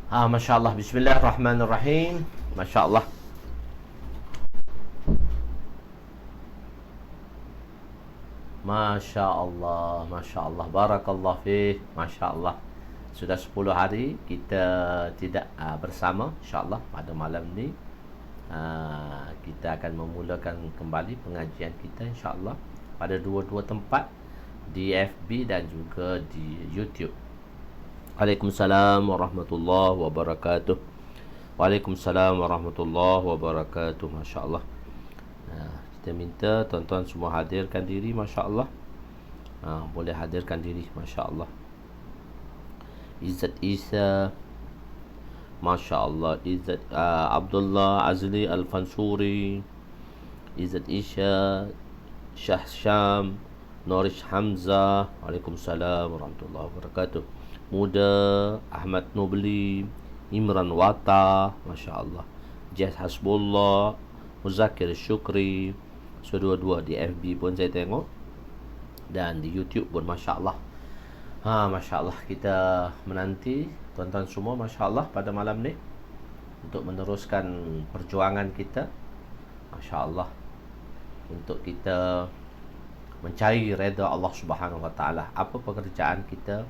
Masya Allah. Bismillahirrahmanirrahim. Masya Allah. Masya Allah. Masya Allah. Barakallah fiqh. Masya Allah. Sudah 10 hari kita tidak bersama. Insya Allah pada malam ni kita akan memulakan kembali pengajian kita insya Allah pada dua-dua tempat, di FB dan juga di YouTube. Waalaikumsalam warahmatullahi wabarakatuh. Waalaikumsalam warahmatullahi wabarakatuh. Masya Allah. Kita minta tuan-tuan semua hadirkan diri. Masya Allah. Boleh hadirkan diri. Masya Allah. Izzat Isa, Masya Allah. Izzat Abdullah Azli Al-Fansuri, Izzat Isha, Syah Syam, Norish Hamzah. Waalaikumsalam warahmatullahi wabarakatuh. Muda Ahmad Nubli, Imran Wata, Masya Allah. Jazz Hasbullah, Muzakir Syukri. So dua-dua di FB pun saya tengok, dan di YouTube pun Masya Allah. Masya Allah. Kita menanti tuan-tuan semua Masya Allah pada malam ni untuk meneruskan perjuangan kita Masya Allah, untuk kita mencari redha Allah Subhanahu Wa Taala. Apa pekerjaan kita?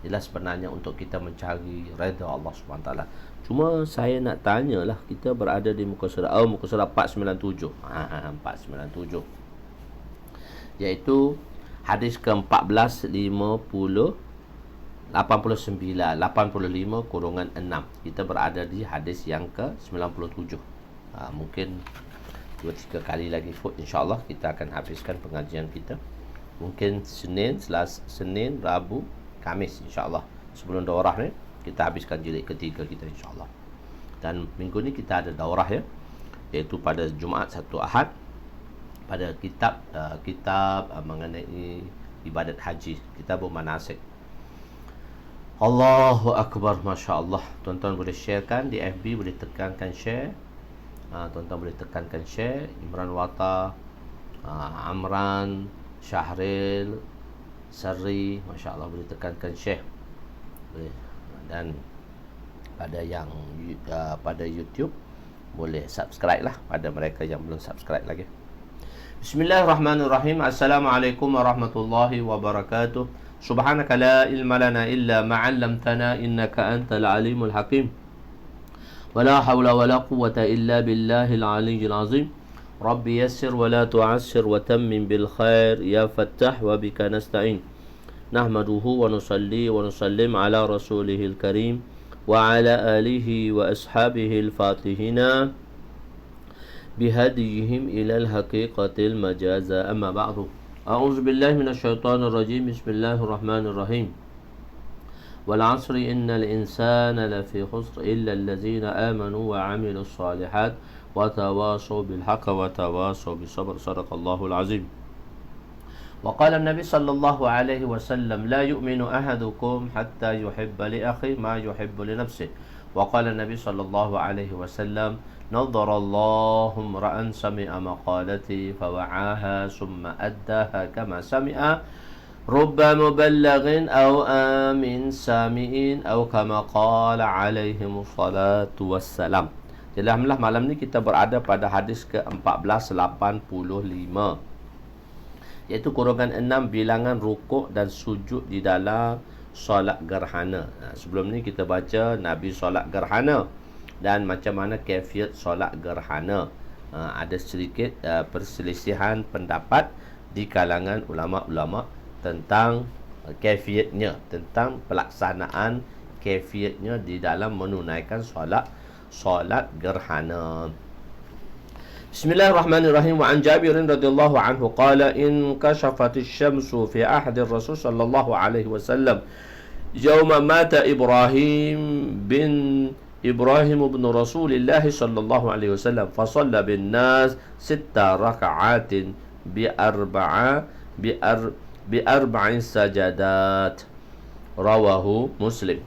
Jelas sebenarnya untuk kita mencari redha Allah Subhanahu Wa Taala. Cuma saya nak tanyalah, kita berada di muka surat muka surat 497. 497. Iaitu hadis ke-14 85/6. Kita berada di hadis yang ke-97. Mungkin 2-3 kali lagi insya-Allah kita akan habiskan pengajian kita. Mungkin Senin, Rabu, Khamis insya-Allah. Sebelum daurah ni kita habiskan jilid ketiga kita insya-Allah. Dan minggu ni kita ada daurah ya, iaitu pada Jumaat, Sabtu, Ahad pada kitab mengenai ibadat haji, kitab manasik. Allahu Akbar. Masya Allah. Tuan-tuan boleh sharekan di FB, boleh tekankan share. Tuan-tuan boleh tekankan share. Imran Wata, Amran, Syahril, Sari, Masya Allah, boleh tekankan share. Boleh. Dan pada YouTube boleh subscribe lah pada mereka yang belum subscribe lagi. Bismillahirrahmanirrahim. Assalamualaikum warahmatullahi wabarakatuh. Subhanaka la ilma lana illa ma 'allamtana innaka antal alimul hakim. Wala hawla wala quwwata illa billahil aliyyil azim. Rabbi yassir wa la tu'assir wa tammim bil khair ya fattah wa bika nasta'in. Nahmaduhu wa nusalli wa nusallim ala rasulihil karim wa ala alihi wa ashabihil fatihina bihadihim ilal haqiqatil majaza. Amma ba'du. A'udzu billahi minasyaitonir rajim. Bismillahirrahmanirrahim. Wal 'asri innal insana lafi khusr illa allazina amanu wa 'amilus shalihat wa tawasaw bil haqqi wa tawasaw bis sabr. Shadaqallahul azim. Wa qala an-nabi sallallahu alaihi wasallam la yu'minu ahadukum hatta yuhibba li akhihi ma yuhibbu li nafsihi. Wa qala an-nabi sallallahu alaihi wasallam nadharallahu imra'an sami'a maqalati fawa'aha summa addaha kama sami'a rubba muballighin aw amin sami'in aw kama qala alaihi wassalatu wassalam. Jadi alhamdulillah malam ni kita berada pada hadis ke-1485, iaitu kurungan 6 bilangan rukuk dan sujud di dalam solat gerhana. Sebelum ni kita baca Nabi solat gerhana dan macam mana kaifiat solat gerhana. Ada sedikit perselisihan pendapat di kalangan ulama-ulama tentang kaifiatnya, tentang pelaksanaan kaifiatnya di dalam menunaikan solat gerhana. Bismillahirrahmanirrahim. Wa an Jabir radhiyallahu anhu qala in kashafatis syamsu fi ahdi Rasul sallallahu alaihi wasallam yawma mata Ibrahim bin Rasulillah sallallahu alaihi wasallam fa shalla bin nas 6 raka'atin bi arba'in sajadat. Rawahu Muslim.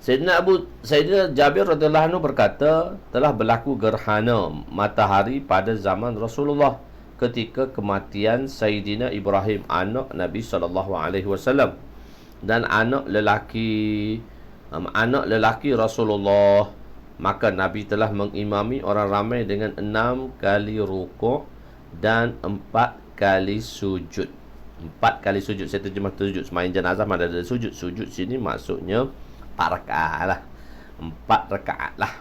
Sayyidina Jabir radhiyallahu anhu berkata, telah berlaku gerhana matahari pada zaman Rasulullah ketika kematian Sayyidina Ibrahim, anak Nabi sallallahu alaihi wasallam, dan anak lelaki anak lelaki Rasulullah. Maka Nabi telah mengimami orang ramai dengan 6 kali rukuk dan 4 kali sujud. 4 kali sujud, saya terjemah sujud. Sembahyang jenazah mana ada sujud. Sujud sini maksudnya 4 rakaat lah. 4 rakaat lah.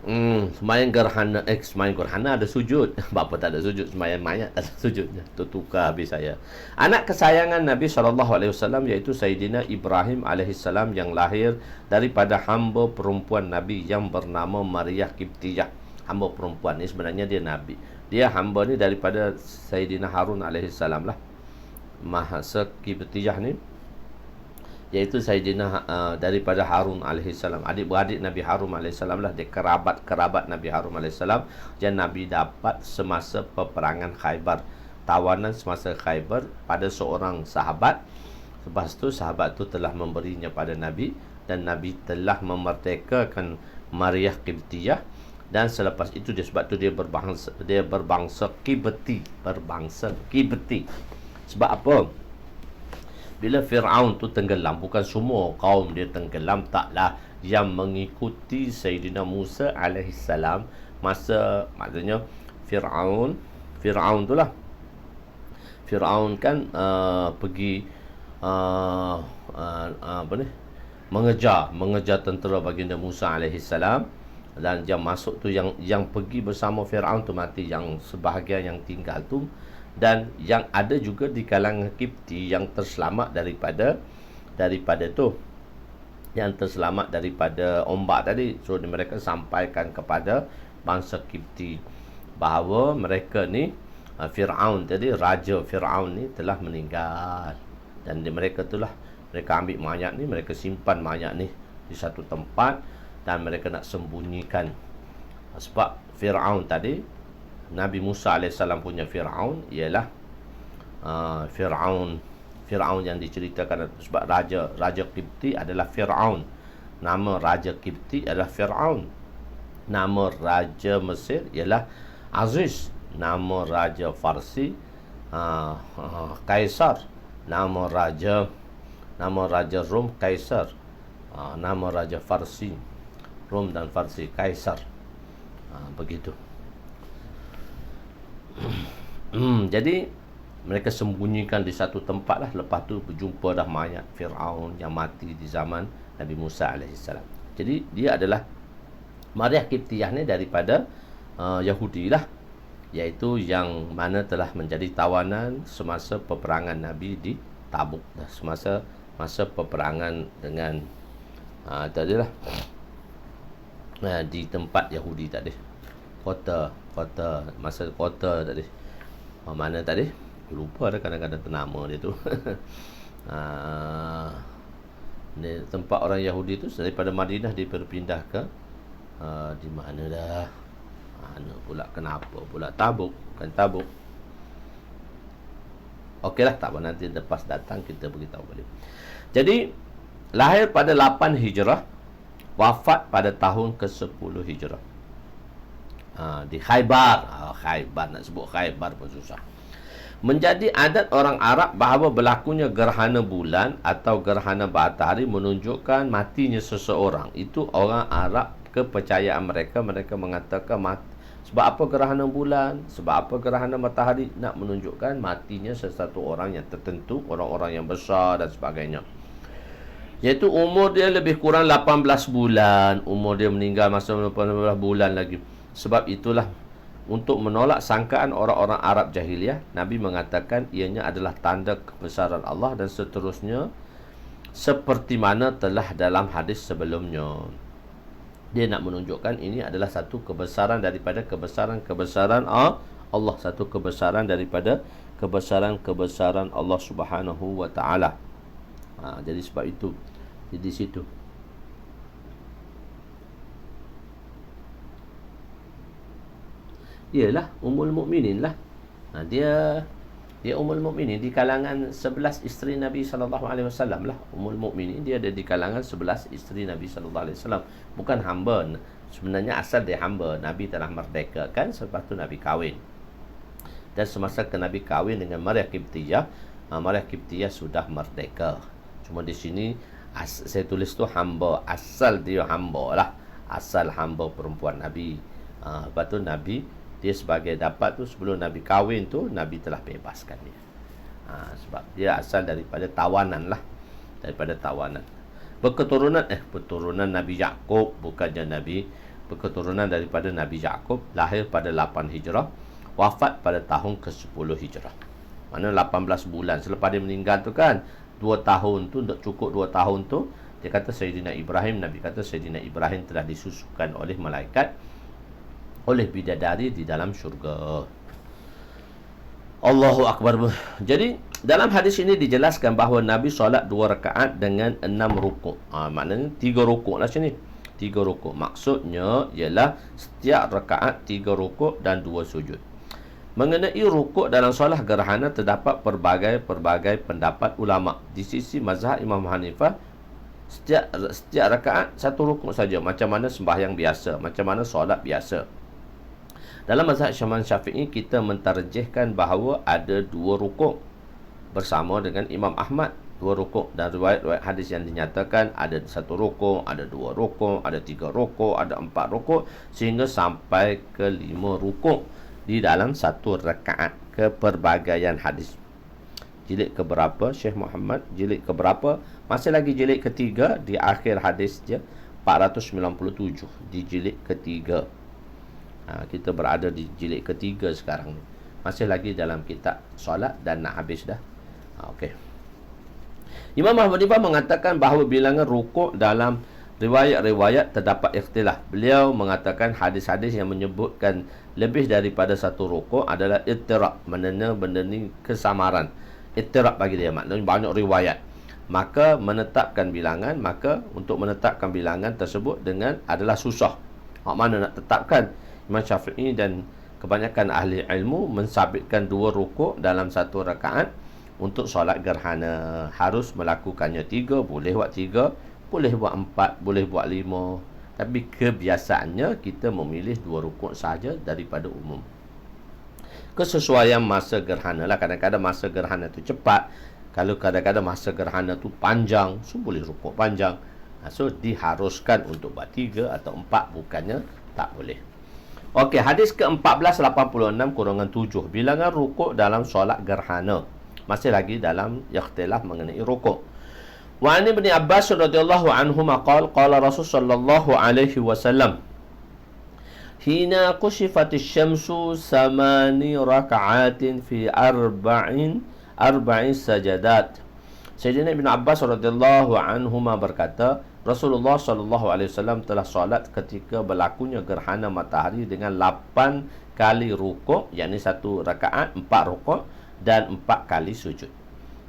Sembahyang gerhana, sembahyang gerhana ada sujud. Bapa tak ada sujud, sembahyang mayat tak ada sujudnya. Tertukar habis saya. Anak kesayangan Nabi SAW iaitu Sayyidina Ibrahim AS yang lahir daripada hamba perempuan Nabi yang bernama Maryah Qibtiyah. Hamba perempuan ni sebenarnya dia Nabi. Dia hamba ni daripada Sayyidina Harun AS lah. Mahasa Qibtiyah ni iaitu Sayyidina daripada Harun AS, adik-beradik Nabi Harun AS lah. Dia kerabat Nabi Harun AS yang Nabi dapat semasa peperangan Khaybar. Tawanan semasa Khaybar pada seorang sahabat. Lepas tu sahabat tu telah memberinya pada Nabi, dan Nabi telah memerdekakan Maryah Qibtiyah. Dan selepas itu sebab tu dia berbangsa Qibti. Sebab apa? Bila Fir'aun tu tenggelam, bukan semua kaum dia tenggelam, taklah yang mengikuti Sayyidina Musa alaihissalam masa, maksudnya Fir'aun tu lah. Fir'aun kan pergi mengejar tentera baginda Musa alaihissalam, dan yang masuk tu yang pergi bersama Fir'aun tu mati, yang sebahagian yang tinggal tu. Dan yang ada juga di kalangan Qibti yang terselamat daripada tu, yang terselamat daripada ombak tadi. So mereka sampaikan kepada bangsa Qibti bahawa mereka ni, Fir'aun tadi, raja Fir'aun ni telah meninggal. Dan mereka ambil mayat ni, mereka simpan mayat ni di satu tempat, dan mereka nak sembunyikan. Sebab Fir'aun tadi, Nabi Musa AS punya Fir'aun ialah Fir'aun yang diceritakan. Sebab Raja Qibti adalah Fir'aun. Nama Raja Qibti adalah Fir'aun. Nama Raja Mesir ialah Aziz. Nama Raja Farsi Kaisar. Nama Raja Rom Kaisar. Nama Raja Farsi, Rom dan Farsi, Kaisar. Begitu. Jadi mereka sembunyikan di satu tempat lah. Lepas tu berjumpa dah mayat Fir'aun yang mati di zaman Nabi Musa AS. Jadi dia adalah Maryah Qibtiyah ni daripada Yahudi lah, iaitu yang mana telah menjadi tawanan semasa peperangan Nabi di Tabuk, semasa peperangan dengan tadi lah, di tempat Yahudi tadi, kota tadi. Mana tadi? Lupa dah, kadang-kadang ternama dia tu. Ni tempat orang Yahudi tu daripada Madinah dia berpindah ke di mana dah? Mana pula, kenapa pula Tabuk? Bukan Tabuk. Okeylah, tak apa, nanti lepas datang kita beritahu balik. Jadi lahir pada 8 Hijrah, wafat pada tahun ke-10 Hijrah. Di Khaybar. Khaybar, nak sebut Khaybar pun susah. Menjadi adat orang Arab bahawa berlakunya gerhana bulan atau gerhana matahari menunjukkan matinya seseorang. Itu orang Arab, kepercayaan mereka. Mereka mengatakan sebab apa gerhana bulan, sebab apa gerhana matahari, nak menunjukkan matinya sesuatu orang yang tertentu, orang-orang yang besar dan sebagainya. Iaitu umur dia lebih kurang 18 bulan. Umur dia meninggal masa 18 bulan lagi. Sebab itulah, untuk menolak sangkaan orang-orang Arab jahiliyah, Nabi mengatakan ianya adalah tanda kebesaran Allah dan seterusnya, seperti mana telah dalam hadis sebelumnya. Dia nak menunjukkan ini adalah satu kebesaran daripada kebesaran Allah, satu kebesaran daripada kebesaran Allah Subhanahu wa taala. Jadi sebab itu di situ. Ialah Ummul Mukminin lah. Dia Ummul Mukminin di kalangan 11 isteri Nabi SAW lah. Ummul Mukminin dia ada di kalangan 11 isteri Nabi SAW. Bukan hamba. Sebenarnya asal dia hamba. Nabi telah merdekakan, selepas tu Nabi kahwin. Dan semasa ke Nabi kahwin dengan Maryah Qibtiyah, Maryah Qibtiyah sudah merdeka. Cuma di sini Saya tulis tu hamba, asal dia hamba lah, asal hamba perempuan Nabi. Lepas tu Nabi dia sebagai dapat tu sebelum Nabi kahwin tu Nabi telah bebaskan dia. Sebab dia asal daripada tawanan lah, daripada tawanan. Berketurunan Nabi Yaqub, bukannya Nabi, berketurunan daripada Nabi Yaqub, lahir pada 8 Hijrah, wafat pada tahun ke-10 Hijrah. Mana 18 bulan selepas dia meninggal tu kan, 2 tahun tu, tak cukup 2 tahun tu, dia kata Sayyidina Ibrahim, Nabi kata Sayyidina Ibrahim telah disusukan oleh malaikat, oleh bidadari di dalam syurga. Allahu Akbar. Jadi dalam hadis ini dijelaskan bahawa Nabi solat 2 rakaat dengan 6 rukuk. Maknanya 3 rukuk lah sini. 3 rukuk. Maksudnya ialah setiap rakaat 3 rukuk dan 2 sujud. Mengenai rukuk dalam solat gerhana terdapat pelbagai pendapat ulama. Di sisi mazhab Imam Hanifah, setiap rakaat 1 rukuk saja, macam mana sembahyang biasa, macam mana solat biasa. Dalam mazhab Syafi'i, kita mentarjihkan bahawa ada 2 rukuk bersama dengan Imam Ahmad, 2 rukuk, dan riwayat hadis yang dinyatakan ada 1 rukuk, ada 2 rukuk, ada 3 rukuk, ada 4 rukuk, sehingga sampai ke 5 rukuk di dalam 1 rakaat. Keperbagaian hadis. Jilid keberapa Syekh Muhammad? Jilid keberapa? Masih lagi jilid ketiga, di akhir hadis je 497 di jilid ketiga. Kita berada di jilid ketiga sekarang ni. Masih lagi dalam kitab solat dan nak habis dah. Okey. Imam Ahmad mengatakan bahawa bilangan rukuk dalam riwayat-riwayat terdapat ikhtilaf. Beliau mengatakan hadis-hadis yang menyebutkan lebih daripada 1 rukuk adalah ittirab, maknanya benda ni kesamaran. Ittirab bagi dia, maknanya banyak riwayat. Maka untuk menetapkan bilangan tersebut dengan adalah susah. Mana nak tetapkan? Imam Syafi'i dan kebanyakan ahli ilmu mensabitkan 2 rukuk dalam 1 rakaat untuk solat gerhana. Harus melakukannya 3, boleh buat 3, boleh buat 4, boleh buat 5. Tapi kebiasaannya kita memilih 2 rukuk saja daripada umum. Kesesuaian masa gerhana lah. Kadang-kadang masa gerhana tu cepat. Kalau kadang-kadang masa gerhana tu panjang, so boleh rukuk panjang. So diharuskan untuk buat 3 atau 4, bukannya tak boleh. Okey, hadis ke-1486-7, bilangan rukuk dalam solat gerhana. Masih lagi dalam ikhtilaf mengenai rukuk. Wa an Ibn Abbas radhiyallahu anhuma qala Rasul sallallahu alaihi wasallam, hina kushifatish syamsu 8 raka'atin fi arba'in sajadat. Sayyidina Ibn Abbas radhiyallahu anhuma berkata, Rasulullah sallallahu alaihi wasallam telah solat ketika berlakunya gerhana matahari dengan 8 kali rukuk, yakni 1 rakaat 4 rukuk dan 4 kali sujud.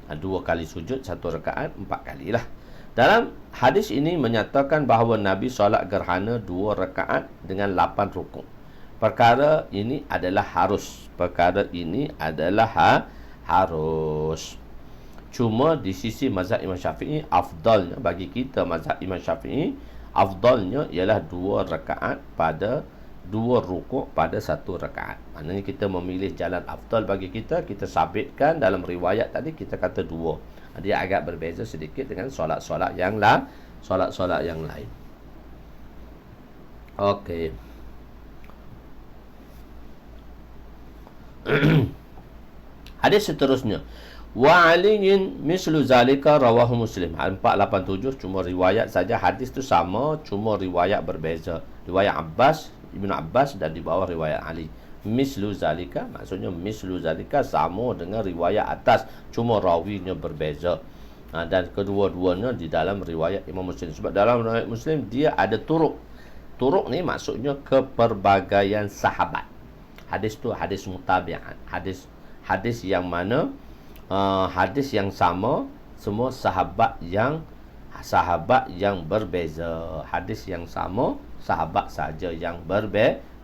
2 kali sujud, 1 rakaat 4 kali lah. Dalam hadis ini menyatakan bahawa Nabi solat gerhana 2 rakaat dengan 8 rukuk. Perkara ini adalah harus. Harus. Cuma di sisi mazhab Imam Syafi'i, afdalnya bagi kita mazhab Imam Syafi'i, afdalnya ialah 2 rakaat pada 2 rukuk pada 1 rakaat. Maknanya kita memilih jalan afdal bagi kita. Kita sabitkan dalam riwayat tadi, kita kata 2. Dia agak berbeza sedikit dengan solat-solat yang lain. Okey. Hadis seterusnya, wa aliyin mislu zalika rawahu Muslim. 487, cuma riwayat saja. Hadis tu sama, cuma riwayat berbeza. Riwayat Ibn Abbas dan di bawah riwayat Ali. Mislu zalika, maksudnya mislu zalika sama dengan riwayat atas, cuma rawinya berbeza. Dan kedua-duanya di dalam riwayat Imam Muslim. Sebab dalam riwayat Muslim dia ada turuk. Turuk ni maksudnya keperbagaian sahabat. Hadis tu hadis mutabi'at. Hadis yang mana hadis yang sama, semua sahabat yang berbeza. Hadis yang sama, sahabat saja yang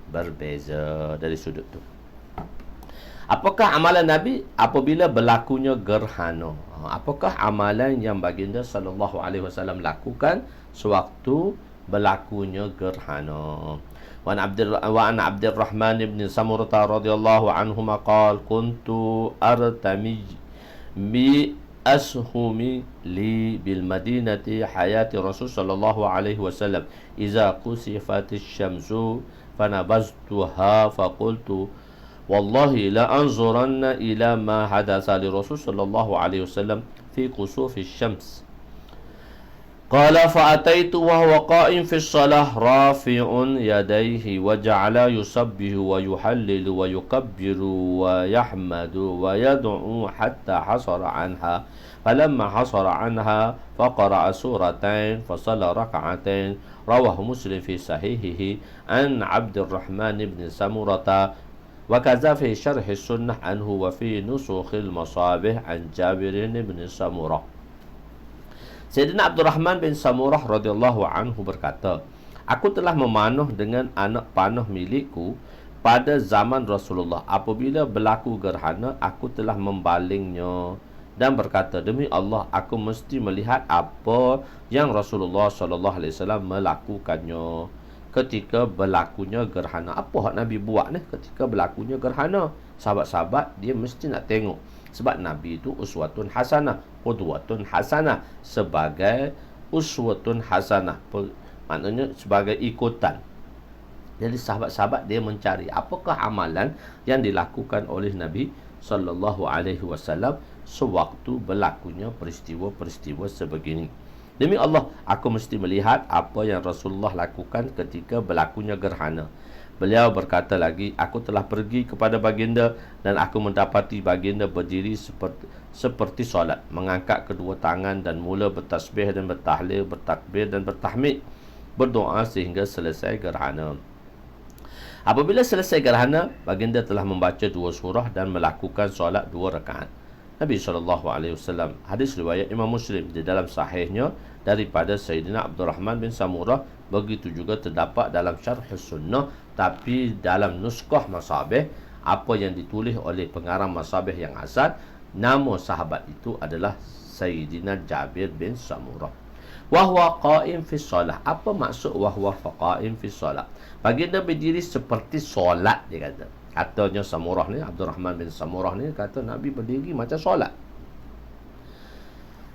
berbeza dari sudut tu. Apakah amalan Nabi apabila berlakunya gerhana? Apakah amalan yang baginda sallallahu alaihi wasallam lakukan sewaktu berlakunya gerhana? Wa an Abdurrahman ibn Samurah radhiyallahu anhu qala kuntu artamij الأسهم لي بالمدينة حياة رسول صلى الله عليه وسلم إذا كسفت الشمس فنبذتها فقلت والله لا أنظرن إلى ما حدث لرسول صلى الله عليه وسلم في كسوف الشمس. قال فأتيت وهو قائم في الصلاة رافع يديه وجعل يسبح ويحلل ويكبر ويحمد ويدعو حتى حصر عنها. فلما حصر عنها فقرأ سورتين فصلى ركعتين. رواه مسلم في صحيحه عن عبد الرحمن بن سمرة وكذا في شرح السنة عنه وفي نسخ المصابيح عن جابر بن سمرة. Sayyidina Abdul Rahman bin Samurah radhiyallahu anhu berkata, aku telah memanah dengan anak panah milikku pada zaman Rasulullah. Apabila berlaku gerhana, aku telah membalingnya dan berkata, demi Allah, aku mesti melihat apa yang Rasulullah sallallahu alaihi wasallam melakukannya ketika berlakunya gerhana. Apa hak Nabi buat ni ketika berlakunya gerhana? Sahabat-sahabat dia mesti nak tengok. Sebab Nabi itu uswatun hasanah, qudwatun hasanah, sebagai uswatun hasanah, maknanya sebagai ikutan. Jadi sahabat-sahabat dia mencari apakah amalan yang dilakukan oleh Nabi sallallahu alaihi wasallam sewaktu berlakunya peristiwa-peristiwa sebegini. Demi Allah, aku mesti melihat apa yang Rasulullah lakukan ketika berlakunya gerhana. Beliau berkata lagi, aku telah pergi kepada baginda dan aku mendapati baginda berdiri seperti solat, mengangkat kedua tangan dan mula bertasbih dan bertahlil, bertakbir dan bertahmid, berdoa sehingga selesai gerhana. Apabila selesai gerhana, baginda telah membaca 2 surah dan melakukan solat 2 rakaat. Nabi SAW, hadis riwayat Imam Muslim di dalam sahihnya daripada Sayyidina Abdul Rahman bin Samurah, begitu juga terdapat dalam syarh sunnah, tapi dalam nuskah masabih, apa yang ditulis oleh pengarang masabih yang asal, nama sahabat itu adalah Sayyidina Jabir bin Samurah. Wahwa qaim fi solah. Apa maksud wahwa qaim fi solah? Baginda berdiri seperti solat, dia kata. Katanya Samurah ni, Abdul Rahman bin Samurah ni kata Nabi berdiri macam solat,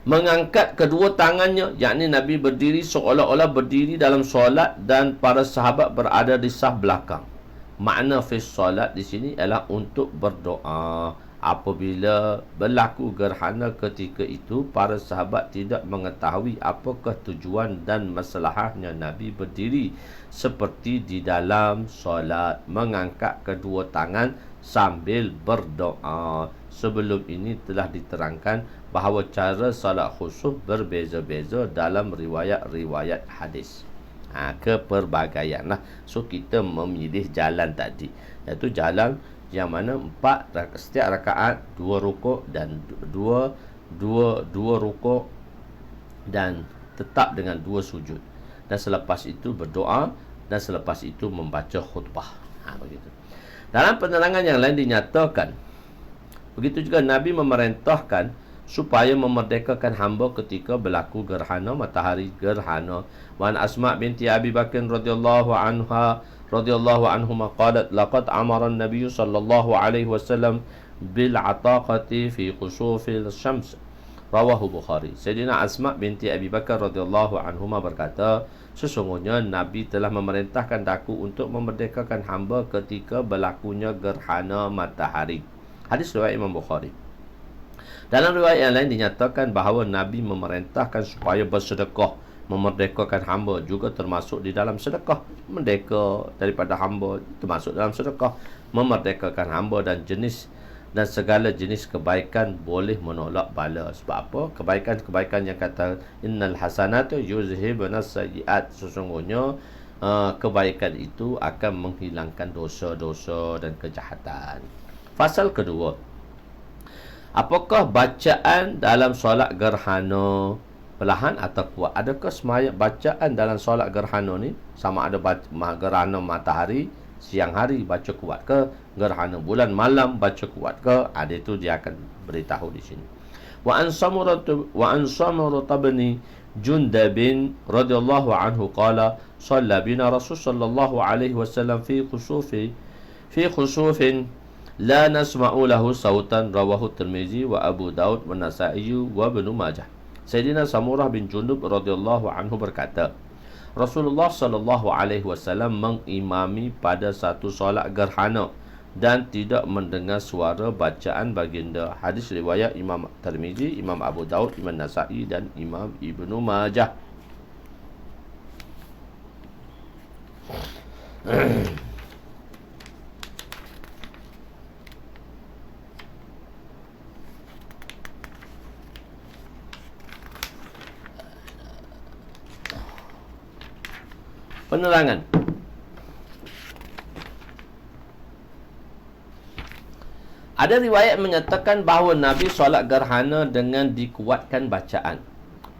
mengangkat kedua tangannya, yakni Nabi berdiri seolah-olah berdiri dalam solat dan para sahabat berada di saf belakang. Makna fi solat di sini ialah untuk berdoa. Apabila berlaku gerhana ketika itu, para sahabat tidak mengetahui apakah tujuan dan masalahnya Nabi berdiri seperti di dalam solat, mengangkat kedua tangan sambil berdoa. Sebelum ini telah diterangkan bahawa cara salat khusuf berbeza-beza dalam riwayat-riwayat hadis. Keperbagaian lah. So kita memilih jalan tadi, iaitu jalan yang mana setiap rakaat 2 rukuk dan 2 rukuk dan tetap dengan 2 sujud, dan selepas itu berdoa, dan selepas itu membaca khutbah. Begitu. Dalam penerangan yang lain dinyatakan, begitu juga Nabi memerintahkan supaya memerdekakan hamba ketika berlaku gerhana matahari gerhana. Wan Asma binti Abi Bakr radhiyallahu anhuma qalat laqad amara an-nabiy sallallahu alaihi wasallam bil ataqati fi khusufil syams. Rawahu Bukhari. Sayyidina Asma binti Abi Bakar radhiyallahu anhuma berkata, sesungguhnya Nabi telah memerintahkan aku untuk memerdekakan hamba ketika berlakunya gerhana matahari. Hadis riwayat Imam Bukhari. Dalam riwayat yang lain dinyatakan bahawa Nabi memerintahkan supaya bersedekah. Memerdekakan hamba juga termasuk di dalam sedekah. Merdeka daripada hamba termasuk dalam sedekah. Memerdekakan hamba dan segala jenis kebaikan boleh menolak bala. Sebab apa? Kebaikan-kebaikan yang kata innal hasanatu yuzhibuna sayyi'at, sesungguhnya kebaikan itu akan menghilangkan dosa-dosa dan kejahatan. Fasal kedua, apakah bacaan dalam solat gerhana perlahan atau kuat? Adakah semaya bacaan dalam solat gerhana ni sama ada gerhana matahari siang hari baca kuat ke, gerhana bulan malam baca kuat ke? Ada itu dia akan beritahu di sini. Wa an Samurah bin Jundab radhiyallahu anhu qala shalla bina Rasul sallallahu alaihi wasallam fi khusufin la nasma'u lahu sautan, rawahu Tirmizi wa Abu Daud wa Nasa'i wa Ibnu Majah. Sayyidina Samurah bin Jundub radhiyallahu anhu berkata, Rasulullah sallallahu alaihi wasallam mengimami pada satu solat gerhana dan tidak mendengar suara bacaan baginda. Hadis riwayat Imam Tirmizi, Imam Abu Daud, Imam Nasa'i dan Imam Ibnu Majah. Penerangan. Ada riwayat menyatakan bahawa Nabi solat gerhana dengan dikuatkan bacaan.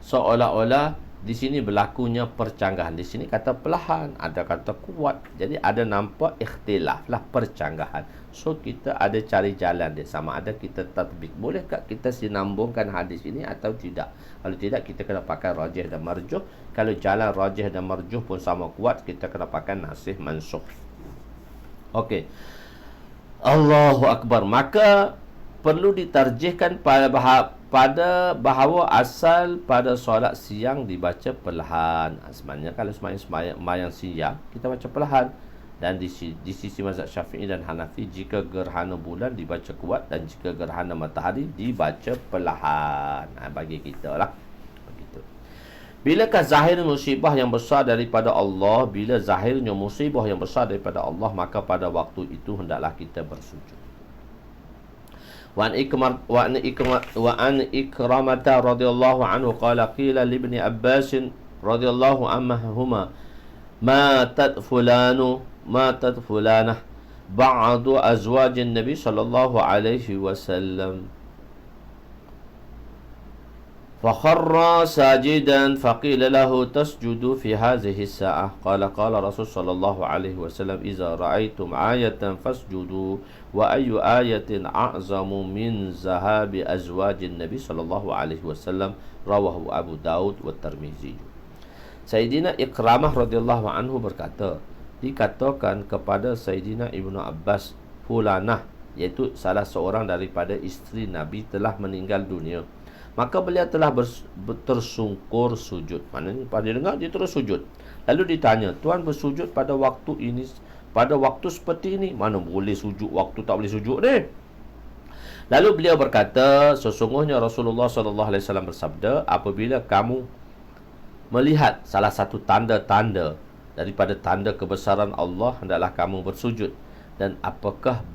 Seolah-olah di sini berlakunya percanggahan. Di sini kata perlahan, ada kata kuat. Jadi ada nampak ikhtilaf lah, percanggahan. So kita ada cari jalan dia. Sama ada kita tatbik. Bolehkah kita sinambungkan hadis ini atau tidak? Kalau tidak, kita kena pakai rajih dan marjuh. Kalau jalan rajih dan marjuh pun sama kuat, kita kena pakai nasih mansukh. Okey. Allahu Akbar. Maka perlu ditarjihkan pada bahawa asal pada solat siang dibaca perlahan. Sebenarnya kalau sembahyang siang kita baca perlahan. Dan di sisi mazhab Syafi'i dan Hanafi, jika gerhana bulan dibaca kuat dan jika gerhana matahari dibaca perlahan. Bagi kita lah begitu. Bilakah zahir musibah yang besar daripada Allah? Bila zahirnya musibah yang besar daripada Allah, maka pada waktu itu hendaklah kita bersujud. Wa an Ikramata radhiyallahu anhu qala qila li ibni Abbas radhiyallahu anhuma matat fulanah ba'du azwajin Nabi sallallahu alaihi wasallam فخر ساجدا فقيل له تسجد في هذه الساعة قال رسول صلى الله عليه وسلم إذا رأيتم آية فاسجدوا وأي آية أعظم من ذهاب أزواج النبي صلى الله عليه وسلم رواه Abu Daud wa Tirmizi. Sayyidina Ikramah radhiyallahu anhu berkata, dikatakan kepada Sayyidina Ibnu Abbas, fulanah, iaitu salah seorang daripada isteri Nabi telah meninggal dunia. Maka beliau telah tersungkur sujud. Maknanya pada dengar dia terus sujud. Lalu ditanya, Tuan bersujud pada waktu ini, pada waktu seperti ini? Mana boleh sujud waktu tak boleh sujud ni? Lalu beliau berkata, sesungguhnya Rasulullah SAW bersabda, apabila kamu melihat salah satu tanda-tanda daripada tanda kebesaran Allah, hendaklah kamu bersujud. Dan apakah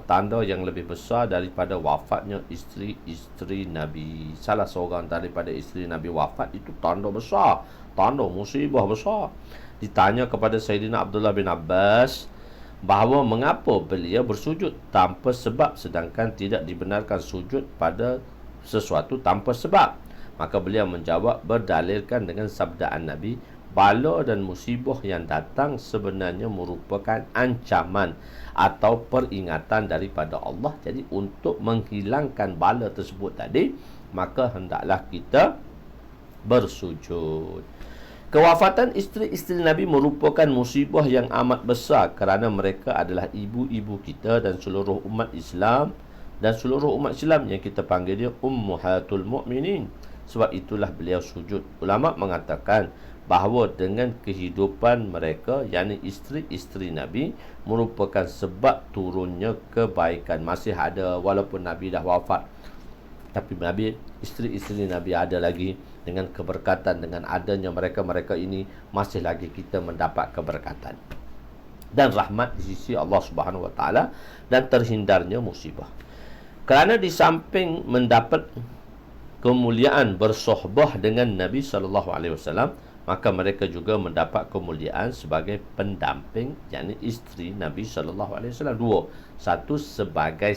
tanda yang lebih besar daripada wafatnya isteri-isteri Nabi? Salah seorang daripada isteri Nabi wafat, itu tanda besar, tanda musibah besar. Ditanya kepada Sayyidina Abdullah bin Abbas bahawa mengapa beliau bersujud tanpa sebab, sedangkan tidak dibenarkan sujud pada sesuatu tanpa sebab. Maka beliau menjawab berdalilkan dengan sabdaan Nabi, bala dan musibah yang datang sebenarnya merupakan ancaman atau peringatan daripada Allah. Jadi untuk menghilangkan bala tersebut tadi, maka hendaklah kita bersujud. Kewafatan isteri-isteri Nabi merupakan musibah yang amat besar kerana mereka adalah ibu-ibu kita dan seluruh umat Islam, dan seluruh umat Islam yang kita panggil dia Ummahatul Mukminin. Sebab itulah beliau sujud. Ulama mengatakan bahawa dengan kehidupan mereka, yakni isteri-isteri Nabi, merupakan sebab turunnya kebaikan. Masih ada, walaupun Nabi dah wafat, tapi Nabi, isteri-isteri Nabi ada lagi. Dengan keberkatan, dengan adanya mereka-mereka ini, masih lagi kita mendapat keberkatan dan rahmat di sisi Allah Subhanahu Wa Taala, dan terhindarnya musibah. Kerana di samping mendapat kemuliaan bersohbah dengan Nabi SAW, maka mereka juga mendapat kemuliaan sebagai pendamping, yakni isteri Nabi SAW. Dua, satu sebagai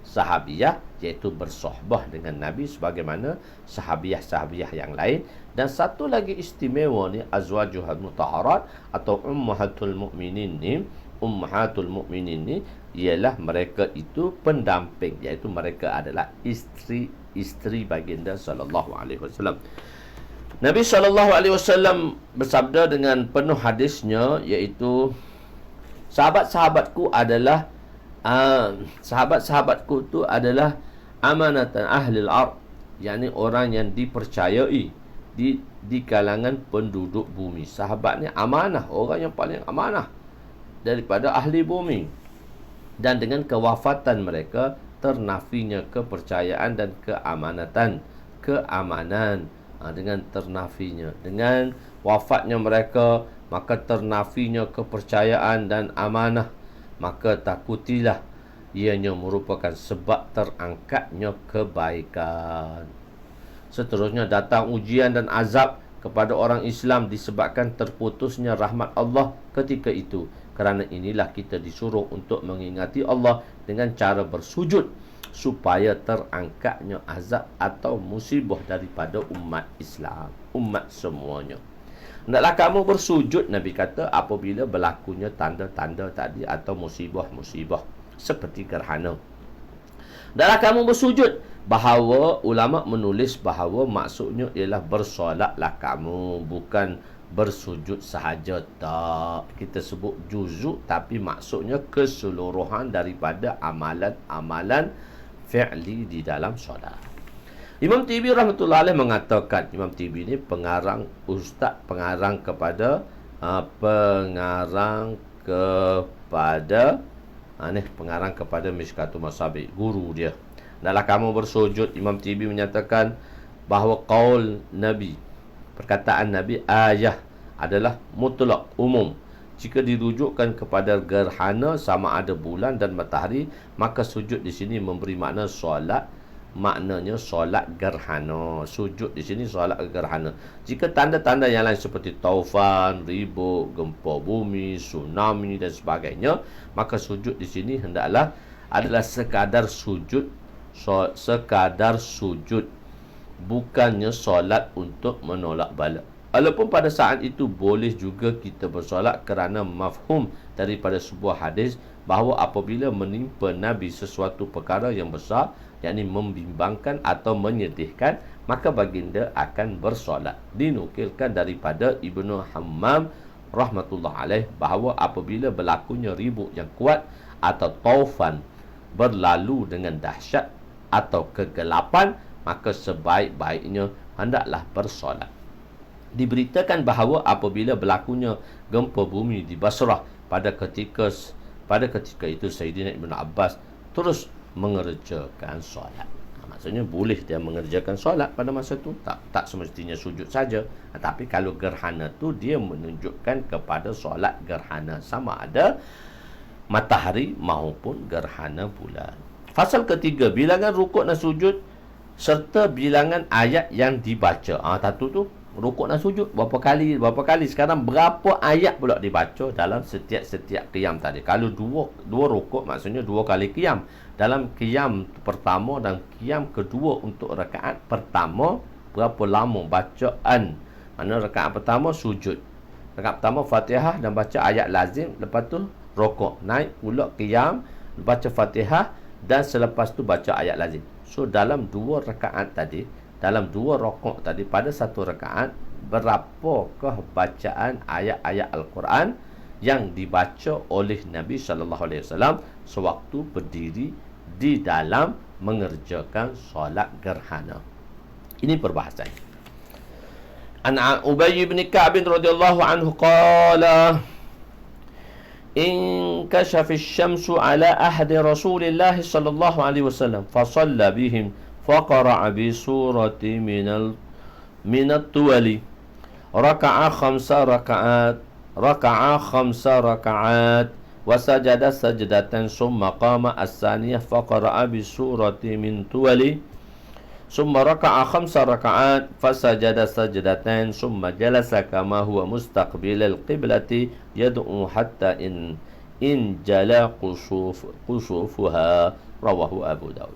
sahabiah, iaitu bersohbah dengan Nabi sebagaimana sahabiah-sahabiah yang lain. Dan satu lagi istimewa ni, azwajuhal mutahharat atau ummahatul mukminin ni. Ummahatul mukminin ni ialah mereka itu pendamping, iaitu mereka adalah isteri baginda sallallahu alaihi wasallam. Nabi sallallahu alaihi wasallam bersabda dengan penuh hadisnya, iaitu sahabat-sahabatku adalah sahabat-sahabatku tu adalah amanatan ahlil ard, yakni orang yang dipercayai di kalangan penduduk bumi. Sahabat ni amanah, orang yang paling amanah daripada ahli bumi. Dan dengan kewafatan mereka ternafinya kepercayaan dan keamanan. Dengan ternafinya, dengan wafatnya mereka, maka ternafinya kepercayaan dan amanah. Maka takutilah ianya merupakan sebab terangkatnya kebaikan. Seterusnya datang ujian dan azab kepada orang Islam disebabkan terputusnya rahmat Allah ketika itu. Kerana inilah kita disuruh untuk mengingati Allah dengan cara bersujud supaya terangkatnya azab atau musibah daripada umat Islam, umat semuanya. Hendaklah kamu bersujud, Nabi kata, apabila berlakunya tanda-tanda tadi atau musibah-musibah seperti gerhana. Hendaklah kamu bersujud. Bahawa ulama menulis bahawa maksudnya ialah bersolatlah kamu, bukan bersujud sahaja. Tak, kita sebut juzuk, tapi maksudnya keseluruhan daripada amalan-amalan fi'li di dalam solat. Imam Tibi rahmatullahi alaih mengatakan, Imam Tibi ni pengarang kepada Mishkatul Masabih, guru dia. Hendaklah kamu bersujud. Imam Tibi menyatakan bahawa qaul Nabi, perkataan Nabi, ayah adalah mutlak, umum. Jika dirujukkan kepada gerhana sama ada bulan dan matahari, maka sujud di sini memberi makna solat, maknanya solat gerhana. Sujud di sini solat gerhana. Jika tanda-tanda yang lain seperti taufan, ribut, gempa bumi, tsunami dan sebagainya, maka sujud di sini hendaklah adalah sekadar sujud, bukannya solat untuk menolak bala. Walaupun pada saat itu boleh juga kita bersolat kerana mafhum daripada sebuah hadis bahawa apabila menimpa Nabi sesuatu perkara yang besar, yakni membimbangkan atau menyedihkan, maka baginda akan bersolat. Dinukilkan daripada Ibnu Hammam rahmatullah alaih bahawa apabila berlakunya ribut yang kuat atau taufan berlalu dengan dahsyat atau kegelapan, maka sebaik-baiknya hendaklah bersolat. Diberitakan bahawa apabila berlakunya gempa bumi di Basrah pada ketika itu Sayyidina Ibn Abbas terus mengerjakan solat. Maksudnya boleh dia mengerjakan solat pada masa itu, tak semestinya sujud saja. Tapi kalau gerhana tu dia menunjukkan kepada solat gerhana, sama ada matahari maupun gerhana bulan. Fasal ketiga, bilangan rukuk dan sujud serta bilangan ayat yang dibaca. Satu tu rukuk dan sujud berapa kali. Sekarang berapa ayat pula dibaca dalam setiap qiyam tadi. Kalau dua rukuk, maksudnya 2 kali qiyam. Dalam qiyam pertama dan qiyam kedua untuk rakaat pertama, berapa lama bacaan. Mana rakaat pertama sujud, rakaat pertama Fatihah dan baca ayat lazim, lepas tu rukuk, naik pula qiyam, baca Fatihah dan selepas tu baca ayat lazim. So dalam 2 rakaat tadi, dalam 2 rakaat tadi, pada satu rakaat berapakah bacaan ayat-ayat Al-Quran yang dibaca oleh Nabi SAW sewaktu berdiri di dalam mengerjakan solat gerhana. Ini perbahasan. An Ubay bin Ka'b radhiyallahu anhu qala inkashaf asy-syamsu ala ahdi Rasulillah sallallahu alaihi wasallam fa shalla bihim faqara'a bi surati min at-tuwali raka'a 5 raka'at wa sajada sajdatan summa qama as-saniyah faqara'a bi surati min tuwali summa raka'a 5 raka'at fasajada sajdatan summa jalasa kama huwa mustaqbil al-qiblati yad'u hatta in jala qusufuha. Rawahu Abu Daud.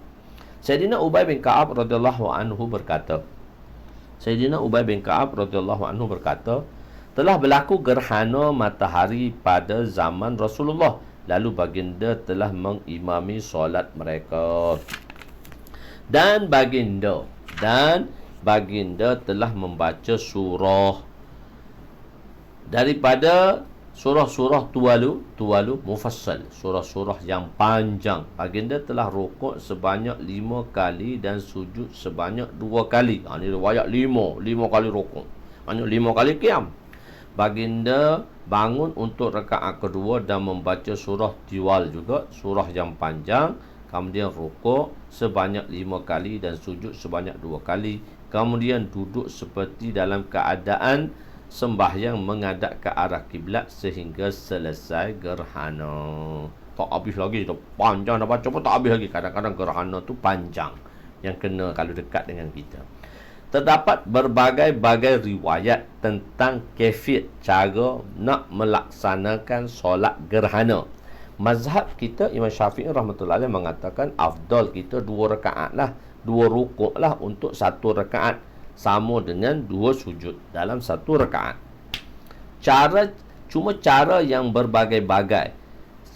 Sayyidina Ubay bin Ka'ab radhiyallahu anhu berkata, telah berlaku gerhana matahari pada zaman Rasulullah, lalu baginda telah mengimami solat mereka. Dan baginda telah membaca surah daripada surah-surah tuwalu mufassal, surah-surah yang panjang. Baginda telah rukuk sebanyak 5 kali dan sujud sebanyak 2 kali. Ini riwayat 5 kali rukuk. Maksudnya 5 kali qiyam. Baginda bangun untuk rakaat kedua dan membaca surah Tiwal juga, surah yang panjang. Kemudian rukuk sebanyak 5 kali dan sujud sebanyak 2 kali. Kemudian duduk seperti dalam keadaan sembahyang menghadap ke arah kiblat sehingga selesai gerhana. Tak habis lagi, dah panjang dah baca pun tak habis lagi. Kadang-kadang gerhana tu panjang yang kena kalau dekat dengan kita. Terdapat berbagai-bagai riwayat tentang kefiyat cara nak melaksanakan solat gerhana. Mazhab kita Imam Syafi'i rahmatullahi alaih mengatakan afdal kita 2 rakaat lah, 2 rukuk lah untuk 1 rakaat, sama dengan 2 sujud dalam 1 rakaat. Cara yang berbagai-bagai.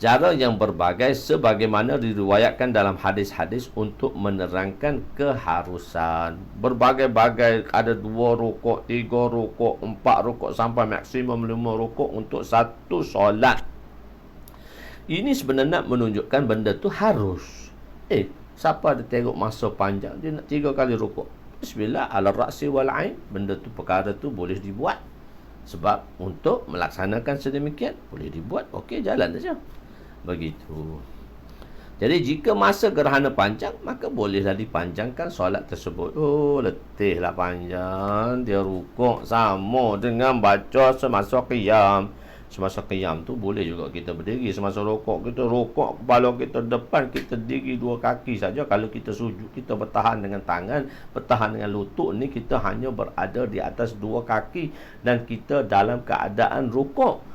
Cara yang berbagai sebagaimana diriwayatkan dalam hadis-hadis untuk menerangkan keharusan. Berbagai-bagai, ada 2 rukuk, 3 rukuk, 4 rukuk sampai maksimum 5 rukuk untuk 1 solat. Ini sebenarnya menunjukkan benda tu harus. Siapa ada tengok masa panjang, dia nak 3 kali rukuk. Bismillah ala ra'si wal ain. Benda tu, perkara tu boleh dibuat. Sebab untuk melaksanakan sedemikian, boleh dibuat. Okey, jalan saja. Begitu. Jadi jika masa gerhana panjang, maka bolehlah dipanjangkan solat tersebut. Letihlah panjang. Dia rukuk sama dengan baca semasa qiyam. Semasa qiyam tu boleh juga kita berdiri. Semasa rukuk, kita rukuk, kepala kita depan, kita diri 2 kaki saja. Kalau kita sujud, kita bertahan dengan tangan, bertahan dengan lutut ni, kita hanya berada di atas 2 kaki dan kita dalam keadaan rukuk.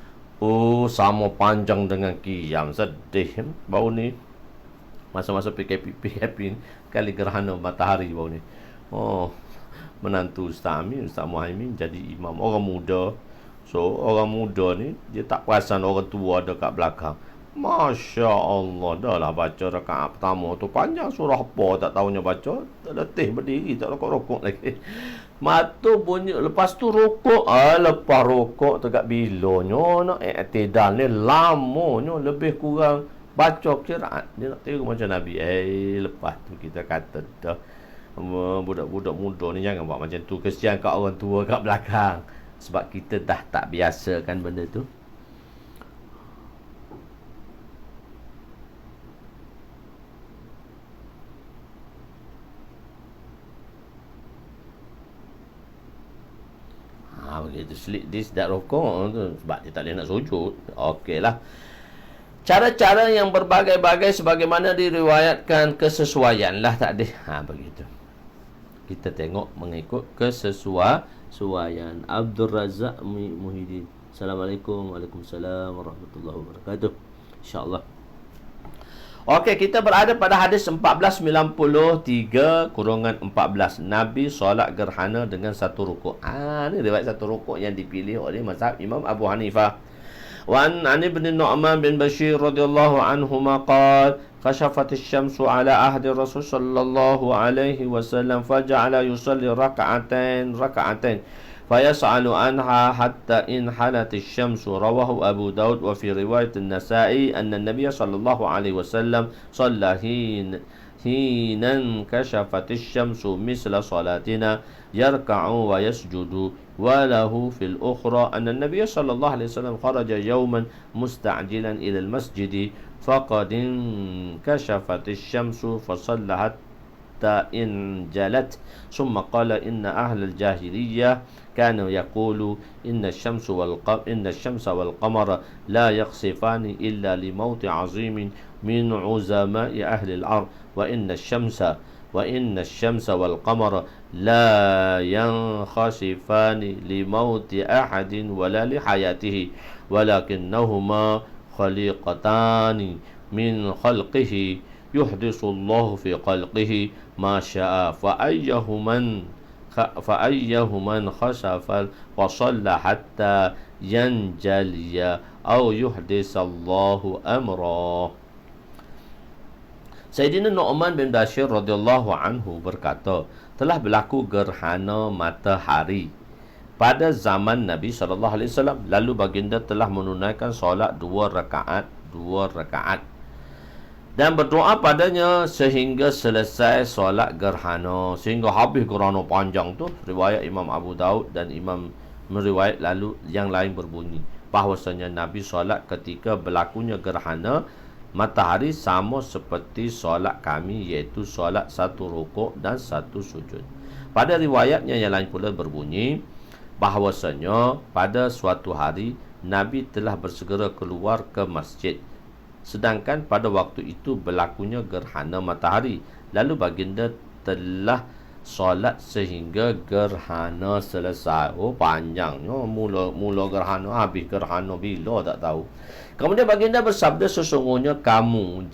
Sama panjang dengan qiyam. Sedih. Baru ni masa-masa PKP kali gerhana matahari baru ni. Menantu Ustaz Amin, Ustaz Muhaimin jadi imam. Orang muda. So, orang muda ni, dia tak perasan orang tua ada kat belakang. Masya Allah, dah lah baca rakaat pertama tu panjang, surah apa tak tahunya baca. Tak letih berdiri, tak rokok-rokok lagi. Mata bunyi, lepas tu rokok. Lepas rokok tegak bilonyo nak i'tidal ni lamonyo, lebih kurang baca qiraat. Dia nak tiru macam Nabi. Lepas tu kita kata dah, budak-budak muda ni jangan buat macam tu. Kesian kat orang tua kat belakang. Sebab kita dah tak biasa kan benda tu. Begitu sleep this dah rokok tu, sebab dia tak boleh nak sujud. Okeylah. Cara-cara yang berbagai-bagai sebagaimana diriwayatkan kesesuaian lah tak ada. Begitu. Kita tengok mengikut kesesuaian. Abdul Razak Muhyiddin. Assalamualaikum. Waalaikumsalam warahmatullahi wabarakatuh. InsyaAllah. Okey, kita berada pada hadis 1493-14. Nabi solat gerhana dengan 1 rukuk. Ini riwayat 1 rukuk yang dipilih oleh mazhab Imam Abu Hanifah. Wa an ibn Nu'man bin Bashir radhiyallahu anhuma qala khashafat asy-syamsu ala ahdi Rasul sallallahu alaihi wasallam faja'ala yusalli raka'atain فيسأل عنها حتى إن حلت الشمس. رواه أبو داود. وفي رواية النسائي أن النبي صلى الله عليه وسلم صلى حين انكشفت الشمس مثل صلاتنا يركع ويسجد. وله في الأخرى أن النبي صلى الله عليه وسلم خرج يوما مستعجلا إلى المسجد فقد انكشفت الشمس فصلى حتى انجلت ثم قال إن أهل الجاهلية كانوا يقولوا إن الشمس والقمر لا يخسفان إلا لموت عظيم من عظماء أهل الأرض وإن الشمس والقمر لا ينخسفان لموت أحد ولا لحياته ولكنهما خليقتان من خلقه يحدث الله في خلقه ما شاء فأيهما خسف وصلى حتى ينجلي أو يحدث الله أمرا. Sayyidina Nu'man bin Bashir radhiyallahu anhu berkata, telah berlaku gerhana matahari pada zaman Nabi SAW. Lalu baginda telah menunaikan solat 2 rakaat dan berdoa padanya sehingga selesai solat gerhana, sehingga habis gerhana panjang tu. Riwayat Imam Abu Daud dan Imam meriwayat lalu yang lain berbunyi bahwasanya Nabi solat ketika berlakunya gerhana matahari sama seperti solat kami, iaitu solat 1 rukuk dan 1 sujud. Pada riwayatnya yang lain pula berbunyi bahwasanya pada suatu hari Nabi telah bersegera keluar ke masjid, sedangkan pada waktu itu berlakunya gerhana matahari. Lalu baginda telah solat sehingga gerhana selesai. Oh, panjangnya, mula gerhana, habis gerhana bila tak tahu. Kemudian baginda bersabda, sesungguhnya kaum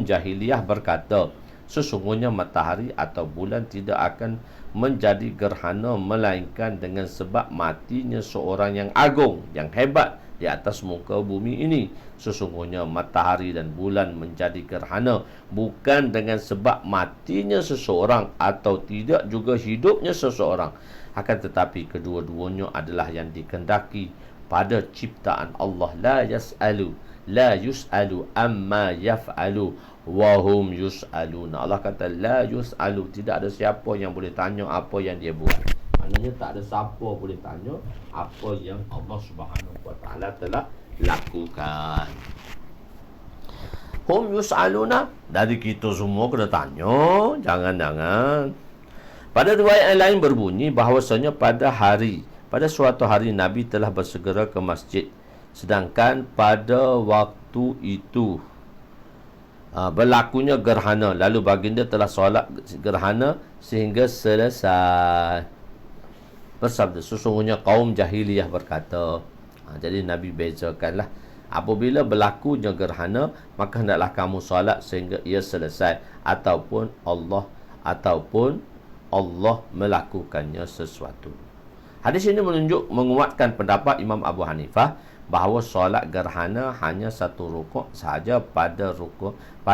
jahiliyah berkata, sesungguhnya matahari atau bulan tidak akan menjadi gerhana melainkan dengan sebab matinya seorang yang agung, yang hebat di atas muka bumi ini. Sesungguhnya matahari dan bulan menjadi gerhana bukan dengan sebab matinya seseorang atau tidak juga hidupnya seseorang, akan tetapi kedua-duanya adalah yang dikehendaki pada ciptaan Allah. La yus'alu amma yaf'alu wa hum yus'aluna. Allah kata la yus'alu, tidak ada siapa yang boleh tanya apa yang dia buat. Maknanya tak ada siapa boleh tanya apa yang Allah Subhanahu wa taala telah lakukan. Hum yus'aluna, dari kita semua kena tanya, jangan-jangan. Pada riwayat yang lain berbunyi bahawasanya pada suatu hari Nabi telah bersegera ke masjid, sedangkan pada waktu itu berlakunya gerhana. Lalu baginda telah solat gerhana sehingga selesai. Bersabda, sesungguhnya kaum jahiliyah berkata. Jadi Nabi bezakanlah, apabila berlakunya gerhana maka hendaklah kamu solat sehingga ia selesai, ataupun Allah melakukannya sesuatu. Hadis ini menguatkan pendapat Imam Abu Hanifah bahawa solat gerhana hanya 1 rukuk sahaja pada 1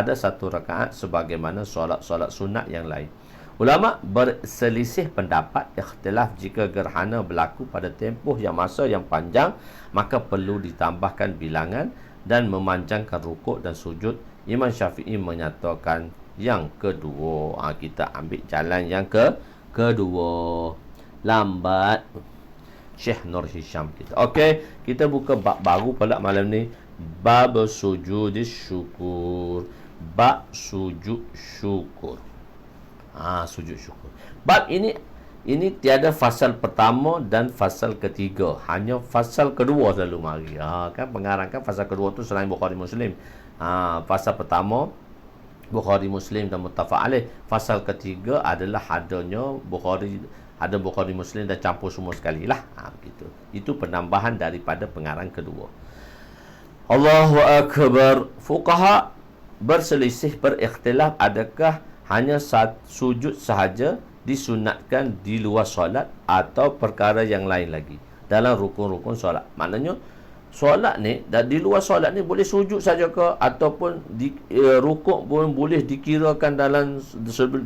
rakaat sebagaimana solat-solat sunat yang lain. Ulama berselisih pendapat, ikhtilaf jika gerhana berlaku pada tempoh masa yang panjang maka perlu ditambahkan bilangan dan memanjangkan rukuk dan sujud. Imam Syafi'i menyatakan yang kedua. Kita ambil jalan yang kedua. Lambat Syekh Nur Hisham kita. Okey, kita buka bab baru pula malam ni. Bab sujud syukur. Bab sujud syukur. Sujud syukur. Bab ini tiada fasal pertama dan fasal ketiga. Hanya fasal kedua selalu mari. Kan pengarang kan fasal kedua tu selain Bukhari Muslim. Fasal pertama Bukhari Muslim dan muttafaq alaih. Fasal ketiga adalah adanya Bukhari Muslim dan campur semua sekali lah. Begitu. Itu penambahan daripada pengarang kedua. Allahu Akbar. Fuqaha berselisih, berikhtilaf adakah hanya sujud sahaja disunatkan di luar solat atau perkara yang lain lagi dalam rukun-rukun solat. Maknanya solat ni, di luar solat ni boleh sujud saja ke, ataupun rukuk pun boleh dikirakan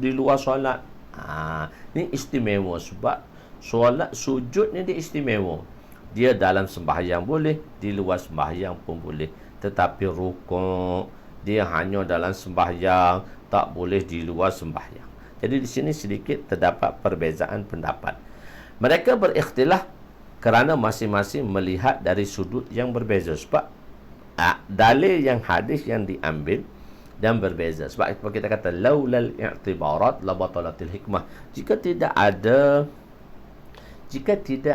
di luar solat. Ni istimewa sebab solat sujud ni dia istimewa. Dia dalam sembahyang boleh, di luar sembahyang pun boleh. Tetapi rukuk dia hanya dalam sembahyang, tak boleh di luar sembahyang. Jadi di sini sedikit terdapat perbezaan pendapat. Mereka berikhtilaf kerana masing-masing melihat dari sudut yang berbeza. Sebab dalil yang hadis yang diambil dan berbeza. Sebab kita kata laulal i'tibarat la batalatil hikmah. Jika tidak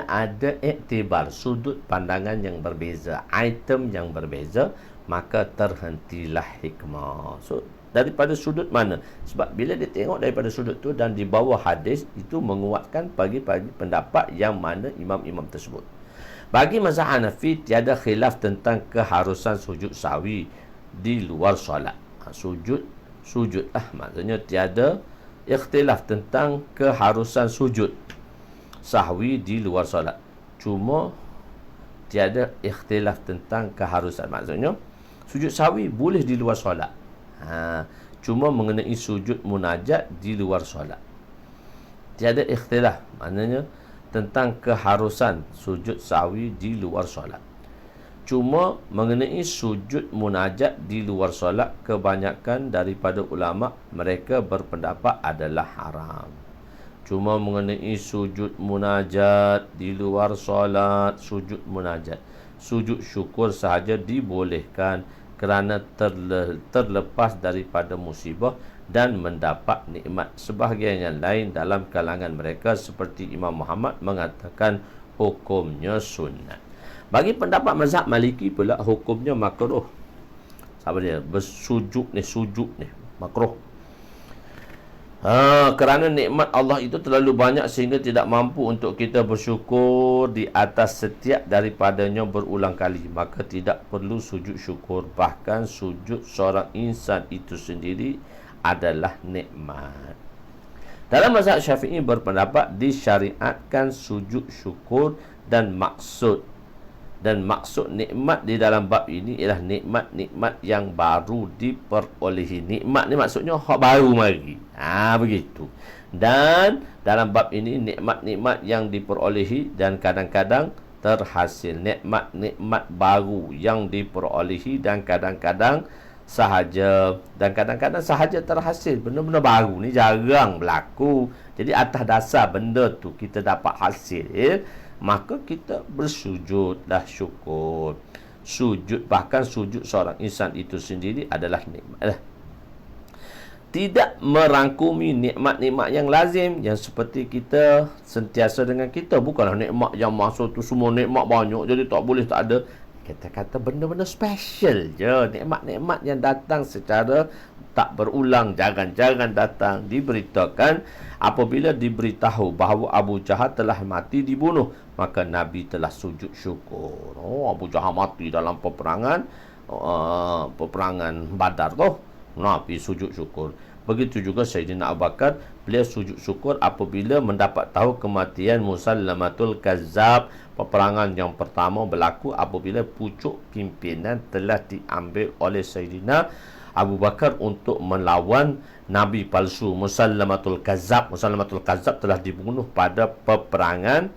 ada iktibar, sudut pandangan yang berbeza, item yang berbeza, maka terhentilah hikmah. So daripada sudut mana? Sebab bila dia tengok daripada sudut tu dan di bawah hadis, itu menguatkan bagi pendapat yang mana imam-imam tersebut. Bagi mazhab Hanafi tiada khilaf tentang keharusan sujud sahwi di luar solat. Sujud lah, maksudnya tiada ikhtilaf tentang keharusan sujud sahwi di luar solat. Cuma tiada ikhtilaf tentang keharusan, maksudnya sujud sahwi boleh di luar solat. Cuma mengenai sujud munajat di luar solat tiada ikhtilaf. Maknanya tentang keharusan sujud sahwi di luar solat. Cuma mengenai sujud munajat di luar solat, kebanyakan daripada ulama mereka berpendapat adalah haram. Cuma mengenai sujud munajat di luar solat, sujud munajat, sujud syukur sahaja dibolehkan kerana terlepas daripada musibah dan mendapat nikmat. Sebahagian yang lain dalam kalangan mereka seperti Imam Muhammad mengatakan hukumnya sunat. Bagi pendapat mazhab Maliki pula hukumnya makruh. Apa dia? Bersujud ni, sujud ni makruh. Kerana nikmat Allah itu terlalu banyak sehingga tidak mampu untuk kita bersyukur di atas setiap daripadanya berulang kali, maka tidak perlu sujud syukur. Bahkan sujud seorang insan itu sendiri adalah nikmat. Dalam mazhab Syafi'i berpendapat disyariatkan sujud syukur dan maksud nikmat di dalam bab ini ialah nikmat-nikmat yang baru diperolehi. Nikmat ni maksudnya hak baru mari. Begitu. Dan dalam bab ini nikmat-nikmat yang diperolehi dan kadang-kadang terhasil. Nikmat-nikmat baru yang diperolehi dan kadang-kadang sahaja terhasil. Benda-benda baru ni jarang berlaku. Jadi atas dasar benda tu kita dapat hasil, maka kita bersujudlah syukur. Bahkan sujud seorang insan itu sendiri adalah nikmat. Tidak merangkumi nikmat-nikmat yang lazim, yang seperti kita sentiasa dengan kita. Bukanlah nikmat yang masuk tu semua nikmat banyak, jadi tak boleh, tak ada. Kita kata benda-benda special je. Nikmat-nikmat yang datang secara tak berulang, jarang-jarang datang. Diberitakan apabila diberitahu bahawa Abu Jahal telah mati dibunuh, maka Nabi telah sujud syukur. Abu Jahal mati dalam peperangan Badar tu, Nabi sujud syukur. Begitu juga Sayyidina Abu Bakar, beliau sujud syukur apabila mendapat tahu kematian Musallamatul Kazzab. Peperangan yang pertama berlaku apabila pucuk pimpinan telah diambil oleh Sayyidina Abu Bakar untuk melawan Nabi palsu Musallamatul Kazzab. Musallamatul Kazzab telah dibunuh pada peperangan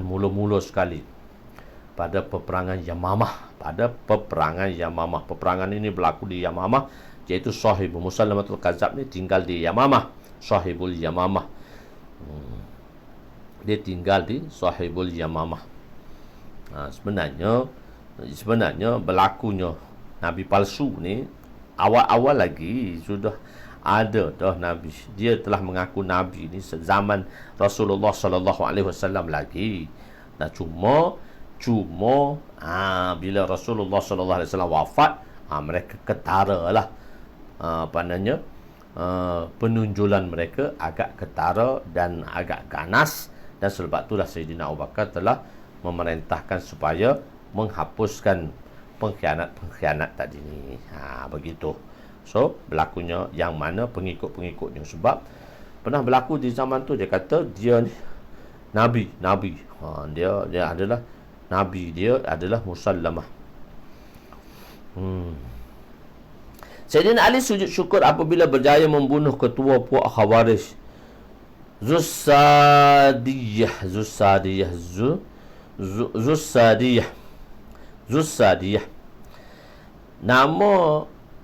mula-mula sekali, pada peperangan Yamamah. Peperangan ini berlaku di Yamamah, iaitu Sahibul Musallamatul Kazzab ni tinggal di Yamamah, Sahibul Yamamah. Dia tinggal di Sahibul Yamamah. Sebenarnya berlakunya Nabi palsu ni awal-awal lagi sudah ada dah Nabi. Dia telah mengaku Nabi ni zaman Rasulullah sallallahu alaihi wasallam lagi. Nah, cuma bila Rasulullah sallallahu alaihi wasallam wafat, mereka ketaralah penunjulan mereka agak ketara dan agak ganas. Dan sebab itulah Sayyidina Abu Bakar telah memerintahkan supaya menghapuskan pengkhianat tadi ni. Begitu. So, berlakunya yang mana pengikut-pengikutnya. Sebab pernah berlaku di zaman tu, dia kata dia ni Nabi. Dia adalah Nabi, dia adalah Musallamah. Sayyidina Ali sujud syukur apabila berjaya membunuh ketua puak Khawarij, Zussadiyah.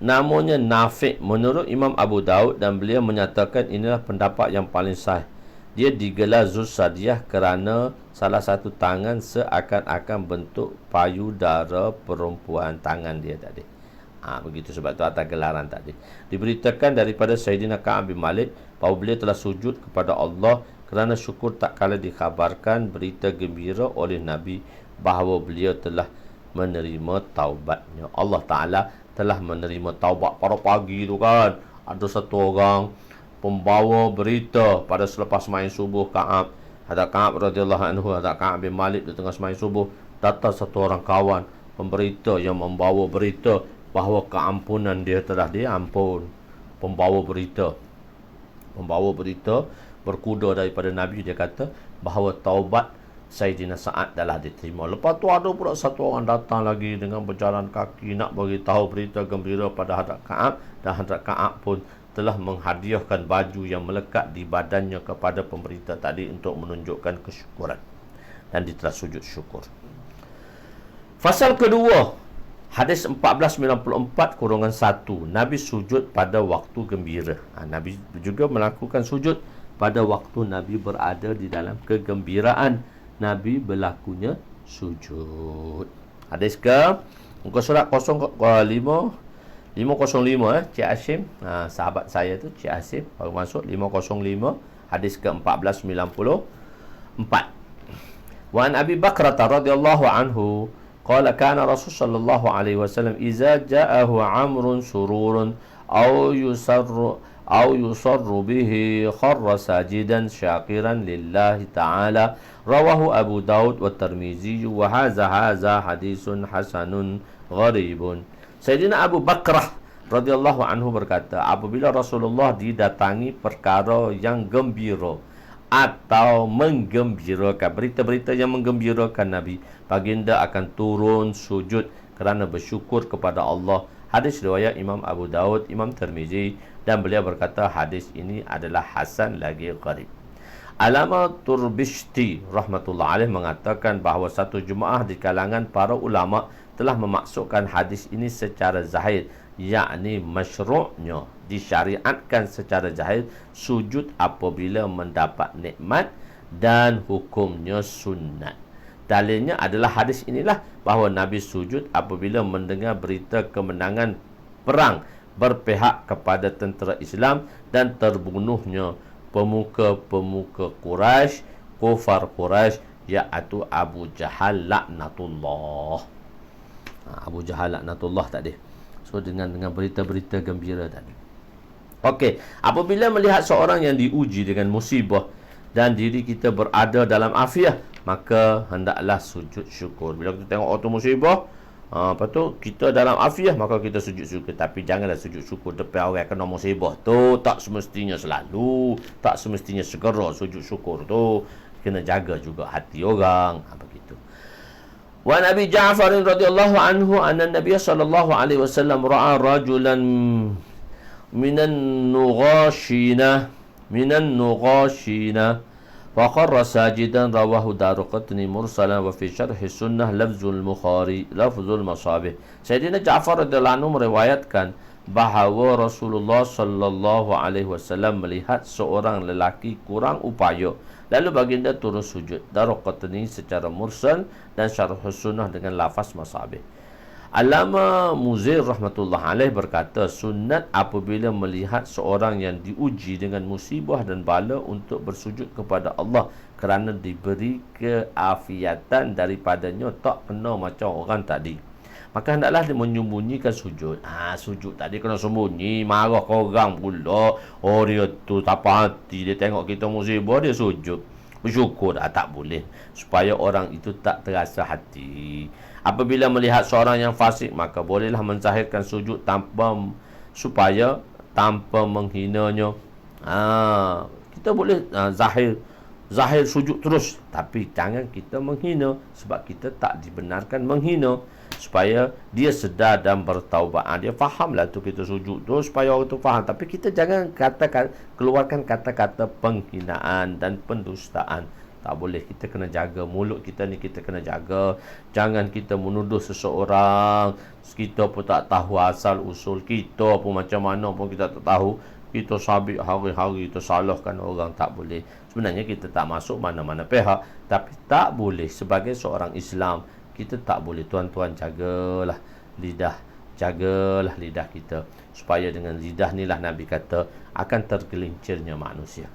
Namanya Nafi' menurut Imam Abu Daud, dan beliau menyatakan inilah pendapat yang paling sahih. Dia digelar Zussadiyah kerana salah satu tangan seakan-akan bentuk payudara perempuan, tangan dia tadi. Begitu, sebab itu atas gelaran tadi. Diberitakan daripada Sayyidina Ka'ab bin Malik bahawa beliau telah sujud kepada Allah kerana syukur tak kala dikhabarkan berita gembira oleh Nabi bahawa beliau telah menerima taubatnya. Allah Ta'ala telah menerima taubat pada pagi tu kan. Ada satu orang pembawa berita pada selepas sembahyang subuh, ada Ka'ab radhiyallahu anhu, ada Ka'ab bin Malik di tengah sembahyang subuh, datang satu orang kawan pemberita yang membawa berita bahawa keampunan dia telah diampun. Pembawa berita berkuda daripada Nabi, dia kata bahawa taubat Sayyidina Sa'ad telah diterima. Lepas tu ada pula satu orang datang lagi dengan berjalan kaki nak beritahu berita gembira pada Hadrat Ka'ab, dan Hadrat Ka'ab pun telah menghadiahkan baju yang melekat di badannya kepada pemberita tadi untuk menunjukkan kesyukuran, dan dia telah sujud syukur. Fasal kedua, hadis 1494-1, Nabi sujud pada waktu gembira. Nabi juga melakukan sujud pada waktu Nabi berada di dalam kegembiraan. Nabi berlakunya sujud. Hadis ke muka surat 505, Cik Hashim, sahabat saya tu Cik Hashim, baru masuk 505, hadis ke 1494. Wa an Abi Bakrah radhiyallahu anhu qala kana Rasul sallallahu alaihi wasallam idza ja'ahu amrun sururun aw yusarru bihi kharra sajidan syakiran lillahi ta'ala. Rawahu Abu Daud wa Tirmizi wa hadza hadisun hasanun gharibun. Sayyidina Abu Bakrah radhiyallahu anhu berkata, apabila Rasulullah didatangi perkara yang gembira atau menggembirakan, berita-berita yang menggembirakan Nabi, baginda akan turun sujud kerana bersyukur kepada Allah. Hadis riwayat Imam Abu Daud, Imam Tirmizi, dan beliau berkata hadis ini adalah hasan lagi gharib. Alama Turbishti rahmatullah alaih mengatakan bahawa satu jemaah di kalangan para ulama telah memasukkan hadis ini secara zahir, yakni masyru'nya, disyariatkan secara zahir sujud apabila mendapat nikmat, dan hukumnya sunat. Dalilnya adalah hadis inilah bahawa Nabi sujud apabila mendengar berita kemenangan perang berpihak kepada tentera Islam dan terbunuhnya pemuka-pemuka Quraisy, kufar Quraisy, iaitu Abu Jahal laknatullah. Abu Jahal laknatullah tadi. So dengan berita-berita gembira tadi. Okey, apabila melihat seorang yang diuji dengan musibah dan diri kita berada dalam afiah, maka hendaklah sujud syukur. Bila kita tengok orang musibah, lepas tu kita dalam afiah, maka kita sujud syukur. Tapi janganlah sujud syukur depan orang kena musibah tu. Tak semestinya selalu, tak semestinya segera sujud syukur tu. Kena jaga juga hati orang. Begitu. Wa Nabi Ja'far radhiyallahu anhu anna Nabiy sallallahu alaihi wasallam ra'a rajulan minan nughashina wa qarra sajidan, rawahu Daruqutni mursalan wa fi syarh sunnah lafzul masabih. Sayyidina Ja'far radhiyallahu anhu meriwayatkan bahawa Rasulullah sallallahu alaihi wasallam melihat seorang lelaki kurang upaya, lalu baginda turun sujud. Daruqutni secara mursal dan syarh sunnah dengan lafaz masabih. Allama Muzir rahmatullah alaih berkata, sunat apabila melihat seorang yang diuji dengan musibah dan bala untuk bersujud kepada Allah kerana diberi keafiatan daripadanya, tak kena macam orang tadi. Maka hendaklah dia menyembunyikan sujud. Sujud tadi kena sembunyi, marah ke orang pula. Oh, dia tu tak apa hati, dia tengok kita musibah, dia sujud. Bersyukur, tak boleh. Supaya orang itu tak terasa hati. Apabila melihat seorang yang fasik, maka bolehlah menzahirkan sujud tanpa menghinanya. Kita boleh zahir sujud terus, tapi jangan kita menghina, sebab kita tak dibenarkan menghina, supaya dia sedar dan bertaubat. Dia fahamlah tu kita sujud tu supaya orang tu faham, tapi kita jangan keluarkan kata-kata penghinaan dan pendustaan. Tak boleh. Kita kena jaga mulut kita ni, kita kena jaga. Jangan kita menuduh seseorang, kita pun tak tahu asal usul kita pun macam mana pun kita tak tahu. Kita sabit hari-hari, kita salahkan orang, tak boleh. Sebenarnya kita tak masuk mana-mana pihak, tapi tak boleh. Sebagai seorang Islam, kita tak boleh. Tuan-tuan, jagalah lidah kita, supaya dengan lidah ni lah Nabi kata akan tergelincirnya manusia.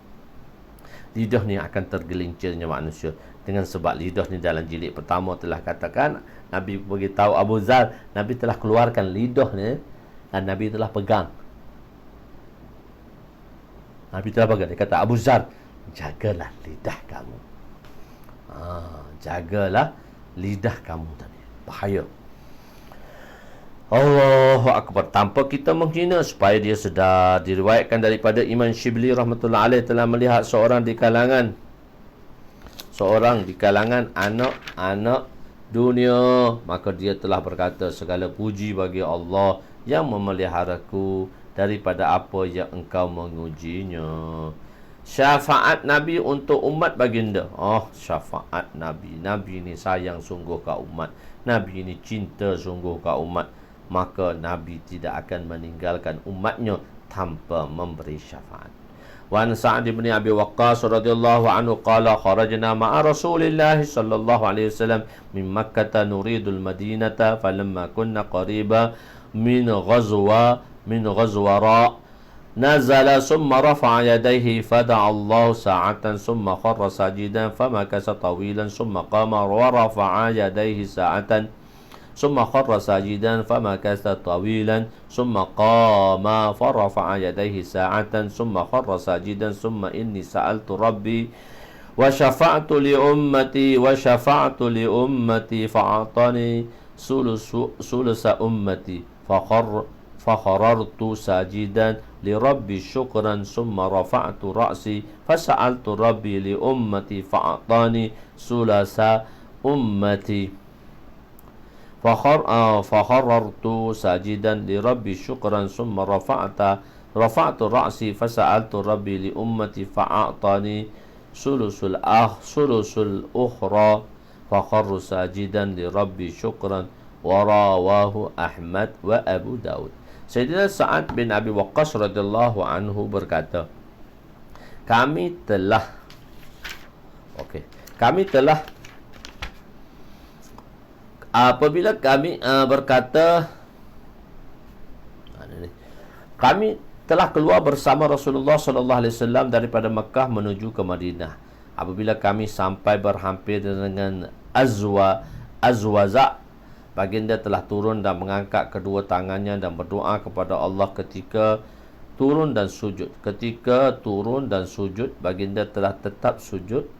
Lidah ni akan tergelincirnya manusia. Dengan sebab lidah ni dalam jilid pertama telah katakan, Nabi beritahu Abu Zar, Nabi telah keluarkan lidah ni dan Nabi telah pegang. Dia kata, Abu Zar, jagalah lidah kamu. Jagalah lidah kamu tadi. Bahaya. Allahu Akbar. Tanpa kita menghina, supaya dia sedar. Diriwayatkan daripada Imam Shibli rahmatullah alaih telah melihat seorang di kalangan anak-anak dunia, maka dia telah berkata, segala puji bagi Allah yang memeliharaku daripada apa yang engkau mengujinya. Syafaat Nabi untuk umat baginda. Oh, syafaat Nabi. Nabi ni sayang sungguh ke umat. Nabi ni cinta sungguh ke umat. Maka Nabi tidak akan meninggalkan umatnya tanpa memberi syafaat. Wa an Sa'd bin Abi Waqqas radhiyallahu anhu qala kharajna ma'a Rasulillah sallallahu alaihi wasallam min Makkah nuridul Madinata falamma kunna qariba min ghazwara نزل ثم رفع يديه فدعا الله ساعة ثم خر ساجدا فمكث طويلا ثم قام ورفع يديه ساعة ثم خر ساجدا فمكث طويلا ثم قام فرفع يديه ساعة ثم خر ساجدا ثم إني سألت ربي وشفعت لأمتي فأعطاني ثلث أمتي فخررت ساجدا لربي شكرا ثم رفعت رأسي فسألت ربي لأمتي فأعطاني ثلث أمتي فخررت ساجدا لربي شكرا ثم رفعت رأسي فسألت ربي لأمتي فأعطاني ثلث الأخرى فخر ساجدا لربي شكرا ورواه أحمد وأبو داود. Sayyidina Sa'ad bin Abi Waqqas radhiyallahu anhu berkata, kami telah apabila kami berkata kami telah keluar bersama Rasulullah sallallahu alaihi wasallam daripada Mekah menuju ke Madinah. Apabila kami sampai berhampir dengan Azwaza, baginda telah turun dan mengangkat kedua tangannya dan berdoa kepada Allah ketika turun dan sujud. Ketika turun dan sujud, baginda telah tetap sujud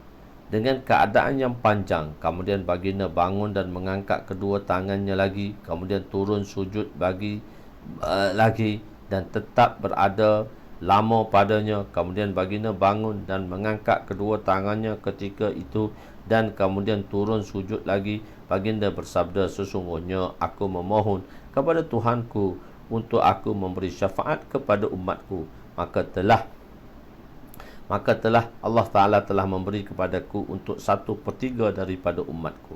dengan keadaan yang panjang. Kemudian baginda bangun dan mengangkat kedua tangannya lagi. Kemudian turun sujud lagi dan tetap berada lama padanya. Kemudian baginda bangun dan mengangkat kedua tangannya ketika itu dan kemudian turun sujud lagi. Baginda bersabda, sesungguhnya aku memohon kepada Tuhanku untuk aku memberi syafaat kepada umatku. Maka telah Allah Ta'ala telah memberi kepadaku untuk 1/3 daripada umatku.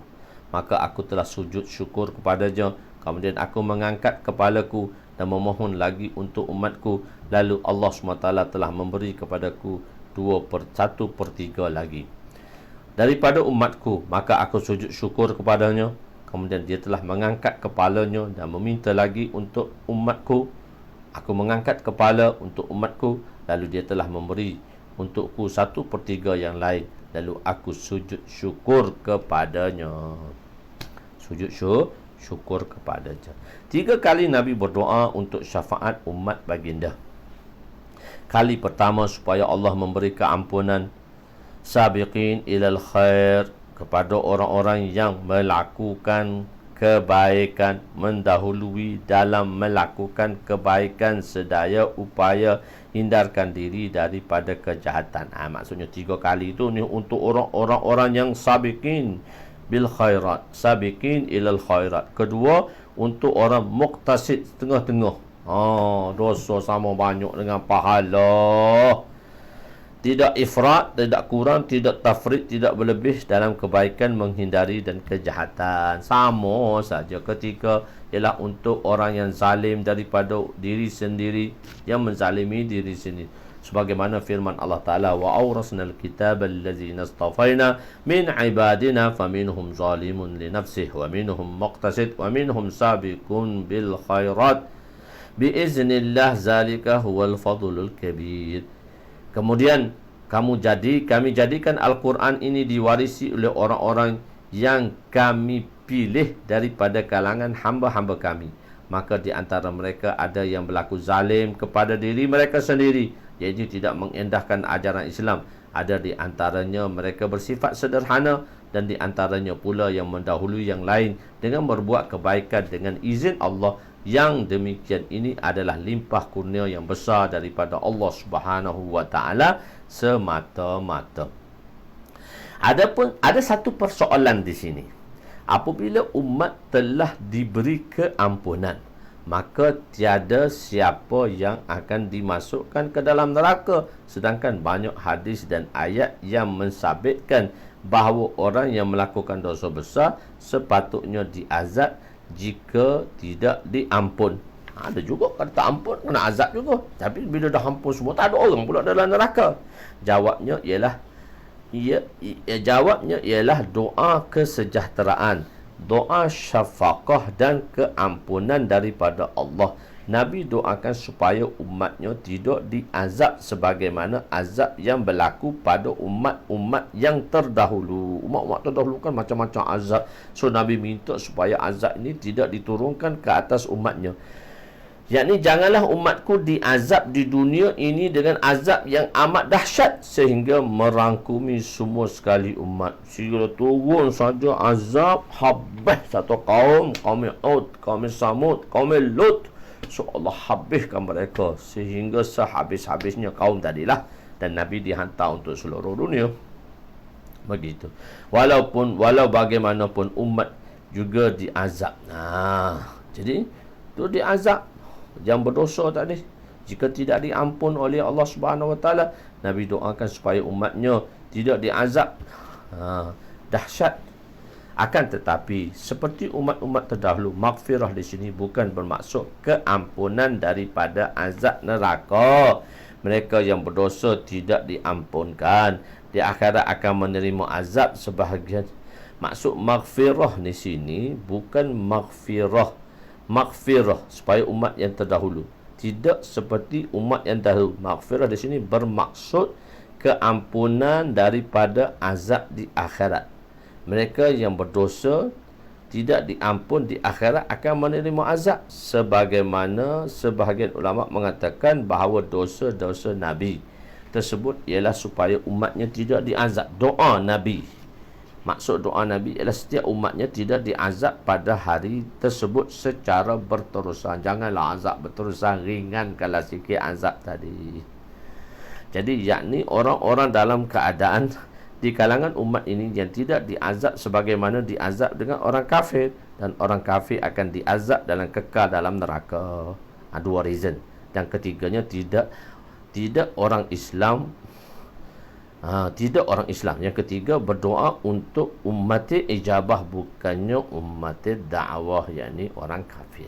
Maka aku telah sujud syukur kepadanya. Kemudian aku mengangkat kepalaku dan memohon lagi untuk umatku. Lalu Allah SWT telah memberi kepadaku 1/3 lagi daripada umatku. Maka aku sujud syukur kepadanya. Kemudian dia telah mengangkat kepalanya dan meminta lagi untuk umatku. Aku mengangkat kepala untuk umatku. Lalu dia telah memberi untukku 1/3 yang lain. Lalu aku sujud syukur kepadanya. Syukur kepadanya. 3 kali Nabi berdoa untuk syafaat umat baginda. Kali pertama supaya Allah memberi keampunan sabiqin ilal khair, kepada orang-orang yang melakukan kebaikan, mendahului dalam melakukan kebaikan sedaya upaya, hindarkan diri daripada kejahatan. Maksudnya 3 kali itu ni untuk orang-orang yang sabiqin bil khairat, sabiqin ilal khairat. Kedua, untuk orang muqtasid, tengah-tengah. Dosa sama banyak dengan pahala. Tidak ifrat, tidak kurang, tidak tafrid, tidak berlebih dalam kebaikan, menghindari dan kejahatan. Sama saja ketika ialah untuk orang yang zalim daripada diri sendiri, yang menzalimi diri sendiri. Sebagaimana firman Allah Ta'ala, wa awrasnal kitab allazina astafaina min ibadina faminhum zalimun li nafsih wa minhum muqtasid wa minhum sabiqun bil khairat biiznillah zalika huwal fadlul kabir. Kemudian kami jadikan Al-Quran ini diwarisi oleh orang-orang yang kami pilih daripada kalangan hamba-hamba kami. Maka di antara mereka ada yang berlaku zalim kepada diri mereka sendiri, iaitu tidak mengendahkan ajaran Islam. Ada di antaranya mereka bersifat sederhana, dan di antaranya pula yang mendahului yang lain dengan berbuat kebaikan dengan izin Allah. Yang demikian ini adalah limpah kurnia yang besar daripada Allah Subhanahu wa Ta'ala semata-mata. Adapun ada satu persoalan di sini. Apabila umat telah diberi keampunan, maka tiada siapa yang akan dimasukkan ke dalam neraka. Sedangkan banyak hadis dan ayat yang mensabitkan bahawa orang yang melakukan dosa besar sepatutnya diazab jika tidak diampun. Ada juga kata ampun kena azab juga. Tapi bila dah ampun semua, tak ada orang pula dalam neraka. Jawabnya ialah doa kesejahteraan, doa syafaqah dan keampunan daripada Allah. Nabi doakan supaya umatnya tidak diazab sebagaimana azab yang berlaku pada umat-umat yang terdahulu. Umat-umat terdahulu kan macam-macam azab. So Nabi minta supaya azab ini tidak diturunkan ke atas umatnya. Yakni janganlah umatku diazab di dunia ini dengan azab yang amat dahsyat sehingga merangkumi semua sekali umat. Sehingga turun saja azab habis satu kaum Ud, kaum Samud, kaum Lut. So Allah habiskan mereka sehingga sehabis-habisnya kaum tadilah, dan Nabi dihantar untuk seluruh dunia. Begitu. Walau bagaimanapun umat juga diazab. Jadi tu diazab yang berdosa tadi, jika tidak diampun oleh Allah Subhanahu Wa Taala, Nabi doakan supaya umatnya tidak diazab. Dahsyat. Akan tetapi seperti umat-umat terdahulu, maghfirah di sini bukan bermaksud keampunan daripada azab neraka. Mereka yang berdosa tidak diampunkan, di akhirat akan menerima azab sebahagian. Maksud maghfirah di sini bukan maghfirah supaya umat yang terdahulu, tidak seperti umat yang dahulu. Maghfirah di sini bermaksud keampunan daripada azab di akhirat. Mereka yang berdosa tidak diampun di akhirat akan menerima azab, sebagaimana sebahagian ulama mengatakan bahawa dosa-dosa Nabi tersebut ialah supaya umatnya tidak diazab. Doa Nabi, maksud doa Nabi ialah setiap umatnya tidak diazab pada hari tersebut secara berterusan. Janganlah azab berterusan, ringankanlah sikit azab tadi. Jadi yakni orang-orang dalam keadaan di kalangan umat ini yang tidak diazab sebagaimana diazab dengan orang kafir, dan orang kafir akan diazab dalam kekal dalam neraka. Dua reason. Yang ketiganya tidak orang Islam. Tidak orang Islam. Yang ketiga, berdoa untuk umat ijabah, bukannya umat dakwah, yakni orang kafir.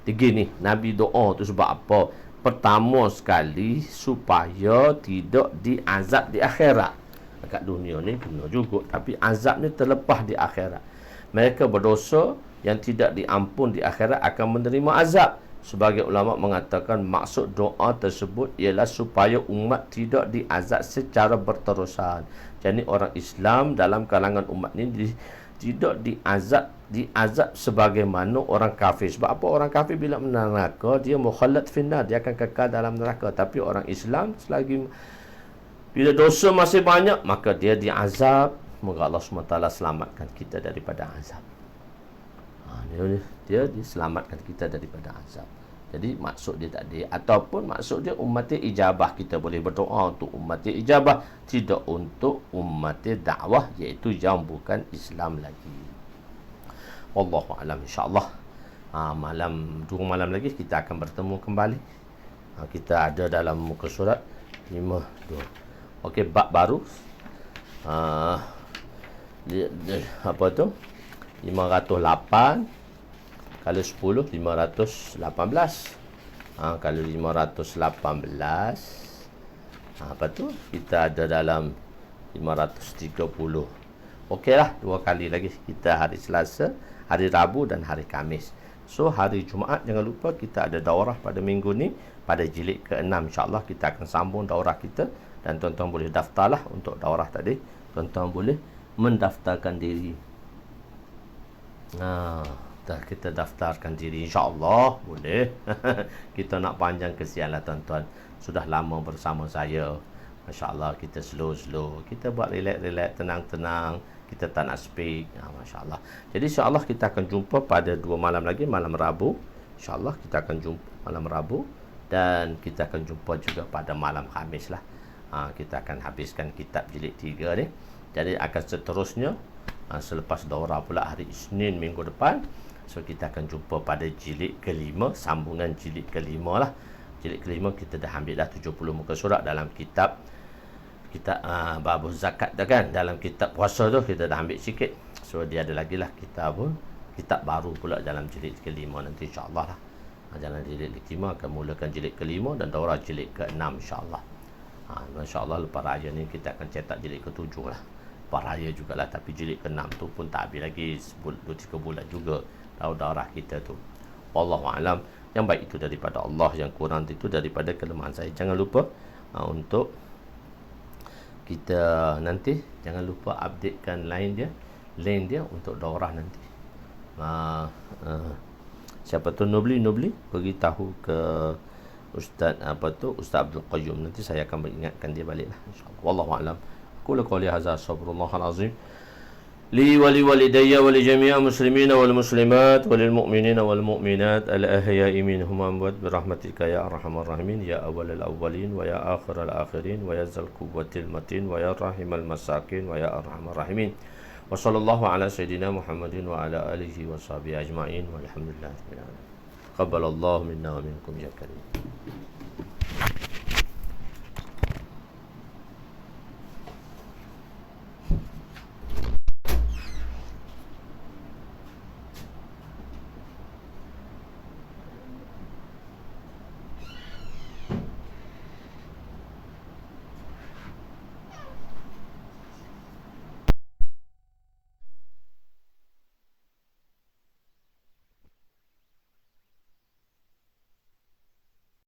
Tiga ni Nabi doa tu sebab apa? Pertama sekali supaya tidak diazab di akhirat. Dekat dunia ni kena juga, tapi azab ni terlepas di akhirat. Mereka berdosa yang tidak diampun di akhirat akan menerima azab. Sebagai ulama mengatakan maksud doa tersebut ialah supaya umat tidak diazab secara berterusan. Jadi orang Islam dalam kalangan umat ni tidak diazab sebagaimana orang kafir. Sebab apa? Orang kafir bila neraka, dia mukhalad finnar, dia akan kekal dalam neraka. Tapi orang Islam selagi bila dosa masih banyak, maka dia diazab. Moga Allah SWT selamatkan kita daripada azab. Dia diselamatkan kita daripada azab. Jadi maksud dia tadi, ataupun maksud dia umat ijabah, kita boleh berdoa untuk umat ijabah, tidak untuk umat dakwah, iaitu yang bukan Islam lagi. Wallahu a'lam, insya-Allah. Dua malam lagi kita akan bertemu kembali. Kita ada dalam muka surat 52. Okey, bab baru. Apa tu? 508 kali 10 518. Kalau 518, apa tu? Kita ada dalam 530. Okeylah, dua kali lagi. Kita hari Selasa, hari Rabu dan hari Khamis. So hari Jumaat jangan lupa kita ada daurah pada minggu ni, pada jilid ke-6. InsyaAllah kita akan sambung daurah kita. Dan tuan-tuan boleh daftarlah untuk daurah tadi. Tuan-tuan boleh mendaftarkan diri. Kita daftarkan diri, insya-Allah boleh. Kita nak panjang kesianlah tuan-tuan. Sudah lama bersama saya. Masya-Allah, kita slow-slow. Kita buat relax-relax, tenang-tenang. Kita tak nak speak. Masya-Allah. Jadi insya-Allah kita akan jumpa pada 2 malam lagi, malam Rabu. Insya-Allah kita akan jumpa malam Rabu, dan kita akan jumpa juga pada malam Khamis lah. Kita akan habiskan kitab jilid 3 ni. Jadi akan seterusnya selepas daurah pula hari Isnin minggu depan, So kita akan jumpa pada jilid kelima, sambungan jilid kelima lah. Jilid kelima kita dah ambil dah 70 muka surat dalam kitab bab zakat dah kan. Dalam kitab puasa tu kita dah ambil sikit. So dia ada lagi lah kitab baru pula dalam jilid kelima nanti insya-Allah lah. Dalam jilid kelima akan mulakan jilid kelima dan daurah jilid ke-6 insya-Allah. Insya-Allah lepas raya ni kita akan cetak jilid ke-7 lah. Lepas raya jugalah, tapi jilid ke-6 tu pun tak habis lagi 2-3 bulan juga daurah kita tu. Wallahu alam. Yang baik itu daripada Allah, yang kurang itu daripada kelemahan saya. Jangan lupa untuk kita nanti jangan lupa updatekan link dia untuk daurah nanti. Siapa tu Nubli beritahu ke Ustaz Ustaz Abdul Qayyum, nanti saya akan beringatkan dia baliklah insyaallah. Wallahu alam. Qul qawli hadza astaghfirullahal azim li wa li walidayya wa li jami'il muslimina wal muslimat wa lil mu'minina wal mu'minat al ahya'i minhum amwat bi rahmatika ya arhamar rahimin ya awwalal awwalin wa ya akhiral akhirin wa ya zal quwwatil matin wa ya rahimal masakin wa ya arhamar rahimin. Wa sallallahu ala sayyidina Muhammadin wa ala alihi wa sahbihi ajma'in walhamdulillahi rabbil alamin. Qabbalallahu minna wa minkum ya karim.